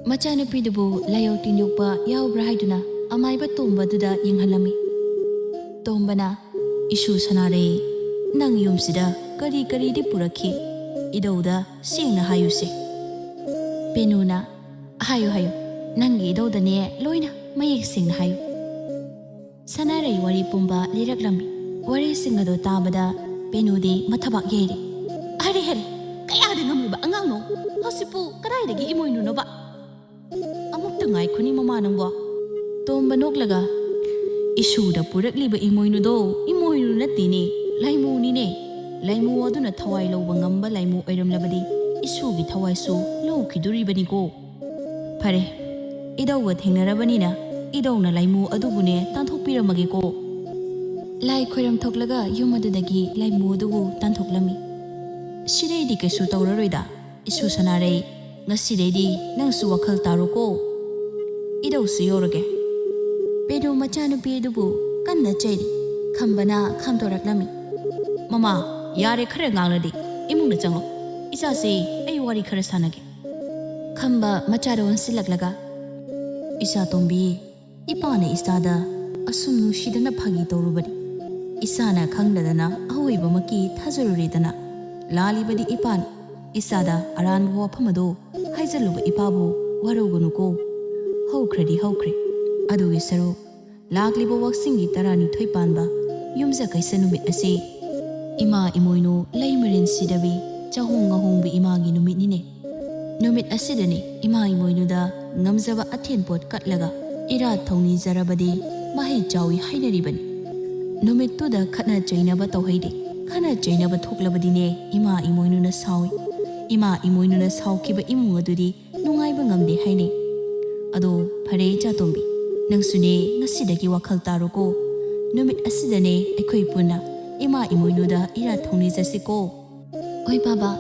ꯃꯆꯥꯅꯨꯄꯤꯗꯨꯕꯨ ꯂꯥꯏꯌꯧ ꯇꯤꯟ ꯌꯣꯛꯄ ꯌꯥꯎꯕ꯭ꯔꯥ ꯍꯥꯏꯗꯨꯅ ꯑꯃꯥꯏꯕ ꯇꯣꯝꯕꯗꯨꯗ ꯌꯦꯡꯍꯜꯂꯝꯃꯤ ꯇꯣꯝꯕꯅ 이슈 ꯁꯅꯥꯔꯩ ꯅꯪ ꯌꯨꯝꯁꯤꯗ ꯀꯔꯤ ꯀꯔꯤꯗꯤ ꯄꯨꯔꯛꯈꯤ ꯏꯗꯧꯗ ꯁꯦꯡꯅ ꯍꯥꯏꯌꯨꯁꯦ ꯄꯦꯅꯨꯅ ꯍꯥꯏꯌꯨ ꯅꯪꯒꯤ ꯏꯗꯧꯗꯅꯦ ꯂꯣꯏꯅ ꯃꯌꯦꯛ ꯁꯦꯡꯅ ꯍꯥꯏꯌꯨ ꯁꯅꯥꯔꯩ ꯋꯥꯔꯤ ꯄꯨꯝꯕ ꯂꯤꯔꯛꯂꯝꯃꯤ ꯋꯥꯔꯤꯁꯤꯡ ꯑꯗꯨ ꯇꯥꯕꯗ ꯄꯦꯅꯨꯗꯤ ꯃꯊꯕꯥꯛ ꯌꯩꯔꯤ ꯍꯔꯦ ꯀꯌꯥꯗ ꯉꯝꯂꯤꯕ ꯑꯉꯥꯡꯅꯣ ꯍꯧꯖꯤꯛꯄꯨ ꯀꯗꯥꯏꯗꯒꯤ ꯏꯃꯣꯏꯅꯨꯅꯣꯕ ꯑꯃꯨꯛꯇ ꯉꯥꯏꯈꯨꯅꯤ ꯃꯃꯥ ꯅꯪꯕꯣ ꯇꯣꯝꯕ ꯅꯣꯛꯂꯒ 이슈ꯗ ꯄꯨꯔꯛꯂꯤꯕ ꯏꯃꯣꯏꯅꯨꯗꯣ 이모ꯏꯅꯨ ꯅꯠꯇꯦꯅꯦ ꯂꯩꯃꯨꯅꯤꯅꯦ ꯂꯩꯃꯨ ꯑꯗꯨꯅ ꯊꯋꯥꯏ ꯂꯧꯕ ꯉꯝꯕ ꯂꯩꯃꯨ ꯑꯣꯏꯔꯝꯂꯕꯗꯤ 이슈ꯒꯤ ꯊꯋꯥꯏꯁꯨ ꯂꯧꯈꯤꯗꯣꯔꯤꯕꯅꯤꯀꯣ ꯐꯔꯦ ꯏꯗꯧꯒ ꯊꯦꯡꯅꯔꯕꯅꯤꯅ ꯏꯗꯧꯅ ꯂꯩꯃꯨ ꯑꯗꯨꯕꯨꯅꯦ ꯇꯥꯟꯊꯣꯛꯄꯤꯔꯝꯃꯒꯦꯀꯣ ꯂꯥꯏ ꯈꯣꯏꯔꯝ ꯊꯣꯛꯂꯒ ꯌꯨꯝ ꯑꯗꯨꯗꯒꯤ ꯂꯩꯃꯨ ꯑꯗꯨꯕꯨ ꯇꯥꯟꯊꯣꯛꯂꯝꯃꯤ ꯁꯤꯗꯩꯗꯤ ꯀꯩꯁꯨ ꯇꯧꯔꯔꯣꯏꯗ 이슈 ꯁꯅꯥꯔꯩ ꯉꯁꯤꯗꯩꯗꯤ ꯅꯪꯁꯨ ꯋꯥꯈꯜ ꯇꯥꯔꯣꯀꯣ 이ꯗꯧꯁꯨ ꯌꯧꯔꯒꯦ ꯄꯦꯅꯨ ꯃꯆꯥꯅꯨꯄꯤ ꯑꯗꯨꯕꯨ ꯀꯟꯅ ꯆꯩꯔꯤ ꯈꯝꯕꯅ ꯈꯥꯝꯗꯣꯔꯛꯂꯝꯃꯤ ꯃꯃꯥ ꯌꯥꯔꯦ ꯈꯔ ꯉꯥꯡꯂꯗꯤ ꯏꯃꯨꯡꯗ ꯆꯪꯂꯣ ꯏꯆꯥꯁꯤ ꯑꯩ ꯋꯥꯔꯤ ꯈꯔ ꯁꯥꯟꯅꯒꯦ ꯈꯝꯕ ꯃꯆꯥꯗ ꯑꯣꯟꯁꯤꯜꯂꯛꯂꯒ ꯏꯆꯥ ꯇꯣꯝꯕꯤ ꯏꯄꯥꯅ ꯏꯆꯥꯗ ꯑꯁꯨꯝ ꯅꯨꯡꯁꯤꯗꯅ ꯐꯥꯒꯤ ꯇꯧꯔꯨꯕꯅꯤ ꯏꯆꯥꯅ ꯈꯪꯗꯗꯅ ꯑꯍꯣꯏꯕꯃꯛꯀꯤ ꯊꯥꯖꯔꯨꯔꯦꯗꯅ ꯂꯥꯜꯂꯤꯕꯗꯤ ꯏꯄꯥꯅꯤ ꯏꯆꯥꯗ ꯑꯔꯥꯟꯕ ꯋꯥꯐꯝ ꯑꯗꯣ ꯍꯥꯏꯖꯜꯂꯨꯕ ꯏꯄꯥꯕꯨ ꯋꯥꯔꯧꯒꯅꯨꯀꯣ ꯍꯧꯈ꯭ꯔꯗꯤ ꯍꯧꯈ꯭ꯔꯦ ꯑꯗꯨꯒꯤ ꯁꯔꯨꯛ ꯂꯥꯛꯂꯤꯕ ꯋꯥꯛꯆꯤꯡꯒꯤ 12 ꯄꯥꯟꯕ ꯌꯨꯝꯖꯀꯩꯁ ꯅꯨꯃꯤꯠ ꯑꯁꯤ ꯏꯃꯥ ꯏꯃꯣꯏꯅꯨ ꯂꯩꯃꯔꯦꯟ ꯁꯤꯗꯕꯤ ꯆꯍꯣꯡ ꯉꯍꯣꯡꯕꯤ ꯏꯃꯥꯒꯤ ꯅꯨꯃꯤꯠꯅꯤꯅꯦ ꯅꯨꯃꯤꯠ ꯑꯁꯤꯗꯅꯤ ꯏꯃꯥ ꯏꯃꯣꯏꯅꯨꯗ ꯉꯝꯖꯕ ꯑꯊꯦꯟꯄꯣꯠ ꯀꯠꯂꯒ ꯏꯔꯥꯠ ꯊꯧꯅꯤꯖꯔꯕꯗꯤ ꯃꯍꯩ ꯆꯥꯎꯏ ꯍꯥꯏꯅꯔꯤꯕꯅꯤ ꯅꯨꯃꯤꯠꯇꯨꯗ ꯈꯠꯅ ꯆꯩꯅꯕ ꯇꯧꯍꯩꯗꯦ ꯈꯠꯅ ꯆꯩꯅꯕ ꯊꯣꯛꯂꯕꯗꯤꯅꯦ ꯏꯃꯥ ꯏꯃꯣꯏꯅꯨꯅ ꯁꯥꯎꯏ ꯏꯃꯥ ꯏꯃꯣꯏꯅꯨꯅ ꯁꯥꯎꯈꯤꯕ ꯏꯃꯨꯡ ꯑꯗꯨꯗꯤ ꯅꯨꯡꯉꯥꯏꯕ ꯉꯝꯗꯦ ꯍꯥꯏꯅꯩ ꯑꯗꯣ ꯐꯔꯦ ꯏꯆꯥꯇꯣꯝꯕꯤ ꯅꯪꯁꯨꯅꯦ ꯉꯁꯤꯗꯒꯤ ꯋꯥꯈꯜ ꯇꯥꯔꯣꯀꯣ ꯅꯨꯃꯤꯠ ꯑꯁꯤꯗꯅꯦ ꯑꯩꯈꯣꯏ ꯄꯨꯟꯅ ꯏꯃꯥ ꯏꯃꯣꯏꯅꯨꯗ ꯏꯔꯥꯠ ꯊꯧꯅꯤꯖꯁꯤꯀꯣ ꯍꯣꯏ ꯕꯥꯕꯥ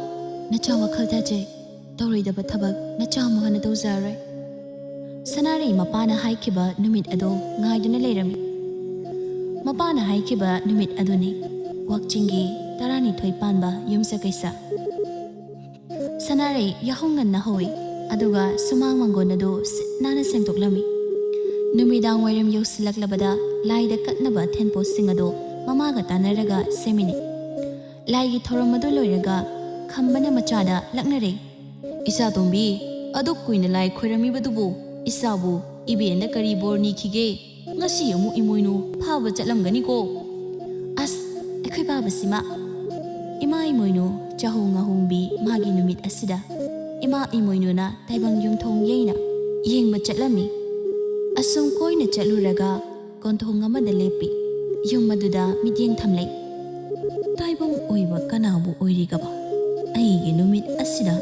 ꯅꯆꯥ ꯋꯥꯈꯜ ꯊꯥꯖꯩ ꯇꯧꯔꯣꯏꯗꯕ ꯊꯕꯛ ꯅꯆꯥ ꯑꯃꯨꯛ ꯍꯟꯅ ꯇꯧꯖꯔꯔꯣꯏ ꯁꯅꯥꯔꯩ ꯃꯄꯥꯅ ꯍꯥꯏꯈꯤꯕ ꯅꯨꯃꯤꯠ ꯑꯗꯣ ꯉꯥꯏꯗꯨꯅ ꯂꯩꯔꯝꯃꯤ ꯃꯄꯥꯅ ꯍꯥꯏꯈꯤꯕ ꯅꯨꯃꯤꯠ ꯑꯗꯨꯅꯤ ꯋꯥꯛꯆꯤꯡꯒꯤ 12 ꯄꯥꯟꯕ ꯌꯨꯝꯁꯀꯩꯁ ꯁꯅꯥꯔꯩ ꯌꯥꯍꯧ ꯉꯟꯅ ꯍꯧꯏ ꯑꯗꯨꯒ ꯁꯨꯃꯥꯡ ꯃꯥꯡꯒꯣꯟ ꯑꯗꯨ ꯁꯤꯠ ꯅꯥꯟꯅ ꯁꯦꯡꯗꯣꯛꯂꯝꯃꯤ ꯅꯨꯃꯤꯗꯥꯡ ꯋꯥꯏꯔꯝ ꯌꯧꯁꯤꯜꯂꯛꯂꯕꯗ ꯂꯥꯏꯗ ꯀꯠꯅꯕ ꯑꯊꯦꯟꯄꯣꯠꯁꯤꯡ ꯑꯗꯨ ꯃꯃꯥꯒ ꯇꯥꯟꯅꯔꯒ ꯁꯦꯝꯃꯤꯅꯤ꯫ ꯂꯥꯏꯒꯤ ꯊꯧꯔꯝ ꯑꯗꯨ ꯂꯣꯏꯔꯒ ꯈꯝꯕꯅ ꯃꯆꯥꯗ ꯂꯛꯅꯔꯦ꯫ ꯏꯆꯥꯇꯣꯝꯕꯤ, ꯑꯗꯨꯛ ꯀꯨꯏꯅ ꯂꯥꯏ ꯈꯣꯏꯔꯝꯃꯤꯕꯗꯨꯕꯨ ꯏꯆꯥꯕꯨ ꯏꯕꯦꯟꯅ ꯀꯔꯤ ꯕꯣꯔ ꯅꯤꯈꯤꯒꯦ? ꯉꯁꯤ ꯑꯃꯨꯛ ꯏꯃꯣꯏꯅꯨ ꯐꯥꯕ ꯆꯠꯂꯝꯒꯅꯤꯀꯣ? ꯑꯁ, ꯑꯩꯈꯣꯏ ꯕꯥꯕꯁꯤꯃ ꯏꯃꯥ ꯏꯃꯣꯏꯅꯨ ꯆꯥꯍꯣꯡ ꯉꯥꯍꯣꯡꯕꯤ ꯃꯥꯒꯤ ꯅꯨꯃꯤꯠ ꯑꯁꯤꯗ ꯏꯃꯥ ꯏꯃꯣꯏꯅꯨꯅ ꯇꯥꯏꯕꯪ ꯌꯨꯝꯊꯣꯡ ꯌꯩꯅ ꯌꯦꯡꯕ ꯆꯠꯂꯝꯃꯤ꯫ ꯑꯁꯨꯝ ꯀꯣꯏꯅ ꯆꯠꯂꯨꯔꯒ ꯀꯣꯟꯊꯣꯡ ꯑꯃꯗ ꯂꯦꯞꯄꯤ꯫ ꯌꯨꯝ ꯑꯗꯨꯗ ꯃꯤꯠꯌꯦꯡ ꯊꯝꯂꯩ꯫ ꯇꯥꯏꯕꯪ ꯑꯣꯏꯕ ꯀꯅꯥꯕꯨ ꯑꯣꯏꯔꯤꯒꯕ? ꯑꯩꯒꯤ ꯅꯨꯃꯤꯠ ꯑꯁꯤꯗ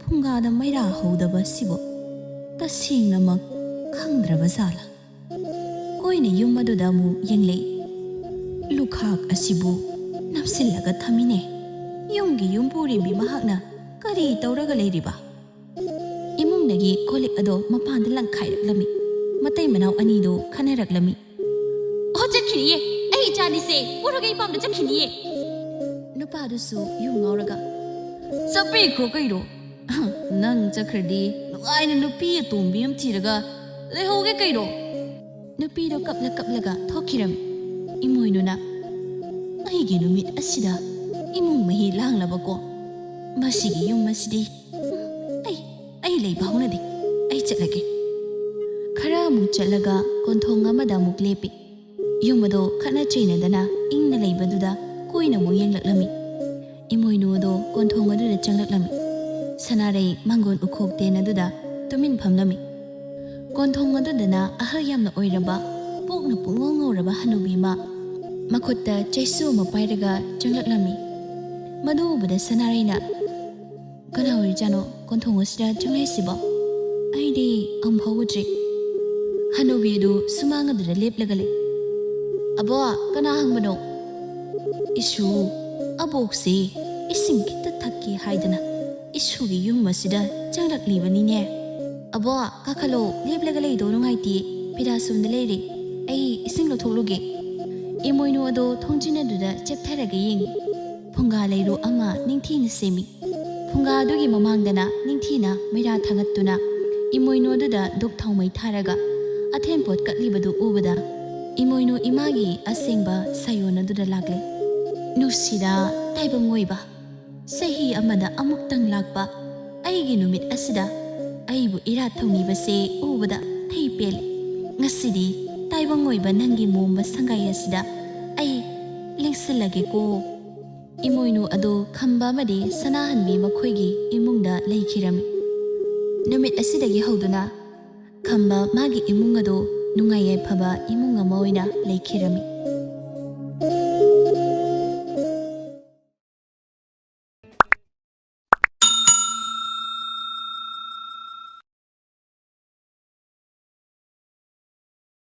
ꯐꯨꯡꯒꯥꯗ ꯃꯩꯔꯥ ꯍꯧꯗꯕꯁꯤꯕꯨ ꯇꯁꯦꯡꯅꯃꯛ ꯈꯪꯗ꯭ꯔꯕ ꯖꯥꯠꯂꯥ? ꯀꯣꯏꯅ ꯌꯨꯝ ꯑꯗꯨꯗ ꯑꯃꯨꯛ ꯌꯦꯡꯂꯩ꯫ ꯂꯨꯈꯥꯛ ꯑꯁꯤꯕꯨ ꯅꯞꯁꯤꯜꯂꯒ ꯊꯝꯃꯤꯅꯦ꯫ ꯌꯨꯝꯒꯤ ꯌꯨꯝꯕꯨꯔꯦꯝꯕꯤ ꯃꯍꯥꯛꯅ ꯀꯔꯤ ꯇꯧꯔꯒ ꯂꯩꯔꯤꯕ? ꯏꯃꯨꯡꯗꯒꯤ ꯀꯣꯜꯂꯤꯛ ꯑꯗꯣ ꯃꯄꯥꯟꯗ ꯂꯪꯈꯥꯏꯔꯛꯂꯝꯃꯤ꯫ ꯃꯇꯩ ꯃꯅꯥꯎ ꯑꯅꯤꯗꯨ ꯈꯟꯅꯔꯛꯂꯝꯃꯤ꯫ ꯑꯣ, ꯆꯠꯈꯤꯅꯤꯌꯦ, ꯑꯩ ꯏꯆꯥꯅꯤꯁꯦ ꯄꯨꯔꯒ ꯏꯄꯥꯝꯗ ꯆꯠꯈꯤꯅꯤꯌꯦ꯫ ꯅꯨꯄꯥꯗꯨꯁꯨ ꯌꯨ ꯉꯥꯎꯔꯒ ꯆꯠꯄꯤꯈ꯭ꯔꯣ ꯀꯩꯅꯣ? ꯅꯪ ꯆꯠꯈ꯭ꯔꯗꯤ ꯅꯨꯡꯉꯥꯏꯅ ꯅꯨꯄꯤ ꯑꯇꯣꯝꯕꯤ ꯑꯃ ꯊꯤꯔꯒ ꯂꯩꯍꯧꯒꯦ ꯀꯩꯅꯣ? ꯅꯨꯄꯤꯗꯣ ꯀꯞꯂꯒ ꯊꯣꯛꯈꯤꯔꯝꯃꯤ꯫ ꯏꯃꯣꯏꯅꯨꯅ ꯑꯩꯒꯤ ꯅꯨꯃꯤꯠ ꯑꯁꯤꯗ ꯏꯃꯨꯡ ꯃꯍꯤ ꯂꯥꯡꯂꯕꯀꯣ? ꯃꯁꯤꯒꯤ ꯌꯨꯝ ꯑꯁꯤꯗꯤ ꯑꯩ ꯂꯩꯕ ꯍꯧꯅꯗꯦ꯫ ꯑꯩ ꯆꯠꯂꯒꯦ꯫ ꯈꯔ ꯑꯃꯨꯛ ꯆꯠꯂꯒ ꯀꯣꯟꯊꯣꯡ ꯑꯃꯗ ꯑꯃꯨꯛ ꯂꯦꯞꯄꯤ꯫ ꯌꯨꯝ ꯑꯗꯣ ꯈꯠꯅ ꯆꯩꯅꯗꯅ ꯏꯪꯅ ꯂꯩꯕꯗꯨꯗ ꯀꯣꯏꯅ ꯑꯃꯨꯛ ꯌꯦꯡꯂꯛꯂꯝꯃꯤ꯫ ꯏꯃꯣꯏꯅꯨ ꯑꯗꯣ ꯀꯣꯟꯊꯣꯡ ꯑꯗꯨꯗ ꯆꯪꯂꯛꯂꯝꯃꯤ꯫ ꯁꯅꯥꯔꯩ ꯃꯥꯡꯒꯣꯟ ꯎꯈꯣꯛꯇꯦꯟ ꯑꯗꯨꯗ ꯇꯨꯃꯤꯟ ꯐꯝꯂꯝꯃꯤ꯫ ꯀꯣꯟꯊꯣꯡ ꯑꯗꯨꯗꯅ ꯑꯍꯜ ꯌꯥꯝꯅ ꯑꯣꯏꯔꯕ ꯄꯣꯛꯅ ꯄꯨꯡꯉꯧ ꯉꯧꯔꯕ ꯍꯅꯨꯕꯤ ꯑꯃ ꯃꯈꯨꯠꯇ ꯆꯩꯁꯨ ꯑꯃ ꯄꯥꯏꯔꯒ ꯆꯪꯂꯛꯂꯝꯃꯤ꯫ ꯃꯗꯨ ꯎꯕꯗ ꯁꯅꯥꯔꯩꯅ ꯀꯅꯥ ꯑꯣꯏꯔꯤꯖꯥꯠꯅꯣ ꯀꯣꯟꯊꯣꯡ ꯑꯁꯤꯗ ꯆꯪꯂꯛꯏꯁꯤꯕꯣ? ꯑꯩꯗꯤ ꯑꯃꯨꯛꯐꯥꯎ ꯎꯗ꯭ꯔꯤ꯫ ꯍꯅꯨꯕꯤ ꯑꯗꯨ ꯁꯨꯃꯥꯡ ꯑꯗꯨꯗ ꯂꯦꯞꯂꯒ ꯂꯩ꯫ ꯑꯕꯣ, ꯀꯅꯥ ꯍꯪꯕꯅꯣ? ꯏꯁꯨ, ꯑꯕꯣꯛꯁꯤ ꯏꯁꯤꯡ ꯈꯤꯇ ꯊꯛꯀꯦ ꯍꯥꯏꯗꯅ ꯏꯁꯨꯒꯤ ꯌꯨꯝ ꯑꯁꯤꯗ ꯆꯪꯂꯛꯂꯤꯕꯅꯤꯅꯦ꯫ ꯑꯕꯣ, ꯀꯥꯈꯠꯂꯣ, ꯂꯦꯞꯂꯒ ꯂꯩꯗꯣ ꯅꯨꯡꯉꯥꯏꯇꯦ꯫ ꯄꯤꯔꯥꯁꯣꯝꯗ ꯂꯩꯔꯦ, ꯑꯩ ꯏꯁꯤꯡ ꯂꯧꯊꯣꯛꯂꯨꯒꯦ꯫ ꯏꯃꯣꯏꯅꯨ ꯑꯗꯣ ꯊꯣꯡꯖꯤꯟ ꯑꯗꯨꯗ ꯆꯦꯞꯊꯔꯒ ꯌꯦꯡꯉꯤ꯫ ꯐꯨꯡꯒꯥ ꯂꯩꯔꯨ ꯑꯃ ꯅꯤꯡꯊꯤꯅ ꯁꯦꯝꯃꯤ꯫ ꯐꯨꯡꯒꯥ ꯑꯗꯨꯒꯤ ꯃꯃꯥꯡꯗꯅ ꯅꯤꯡꯊꯤꯅ ꯃꯩꯔꯥ ꯊꯥꯡꯒꯠꯇꯨꯅ ꯏꯃꯣꯏꯅꯨ ꯑꯗꯨꯗ ꯙꯨꯞ ꯊꯥꯎꯃꯩ ꯊꯥꯔꯒ ꯑꯊꯦꯟꯄꯣꯠ ꯀꯠꯂꯤꯕꯗꯨ ꯎꯕꯗ ꯏꯃꯣꯏꯅꯨ ꯏꯃꯥꯒꯤ ꯑꯁꯦꯡꯕ ꯁꯥꯌꯣꯟ ꯑꯗꯨꯗ ꯂꯥꯛꯂꯦ꯫ ꯅꯨꯡꯁꯤꯗ ꯇꯥꯏꯕꯪ ꯑꯣꯏꯕ, ꯆꯍꯤ ꯑꯃꯗ ꯑꯃꯨꯛꯇꯪ ꯂꯥꯛꯄ ꯑꯩꯒꯤ ꯅꯨꯃꯤꯠ ꯑꯁꯤꯗ ꯑꯩꯕꯨ ꯏꯔꯥꯠ ꯊꯧꯅꯤꯕꯁꯦ ꯎꯕꯗ ꯑꯩ ꯄꯦꯜꯂꯦ꯫ ꯉꯁꯤꯗꯤ ꯇꯥꯏꯕꯪ ꯑꯣꯏꯕ ꯅꯪꯒꯤ ꯃꯣꯝꯕ ꯁꯪꯒꯥꯏ ꯑꯁꯤꯗ ꯑꯩ ꯂꯦꯡꯁꯤꯜꯂꯒꯦꯀꯣ꯫ ꯏꯃꯣꯏꯅꯨ ꯑꯗꯨ ꯈꯝꯕ ꯑꯃꯗꯤ ꯁꯅꯥꯍꯟꯕꯤ ꯃꯈꯣꯏꯒꯤ ꯏꯃꯨꯡꯗ ꯂꯩꯈꯤꯔꯝꯃꯤ꯫ ꯅꯨꯃꯤꯠ ꯑꯁꯤꯗꯒꯤ ꯍꯧꯗꯨꯅ ꯈꯝꯕ ꯃꯥꯒꯤ ꯏꯃꯨꯡ ꯑꯗꯨ ꯅꯨꯡꯉꯥꯏ ꯌꯥꯏꯐꯕ ꯏꯃꯨꯡ ꯑꯃ ꯑꯣꯏꯅ ꯂꯩꯈꯤꯔꯝꯃꯤ꯫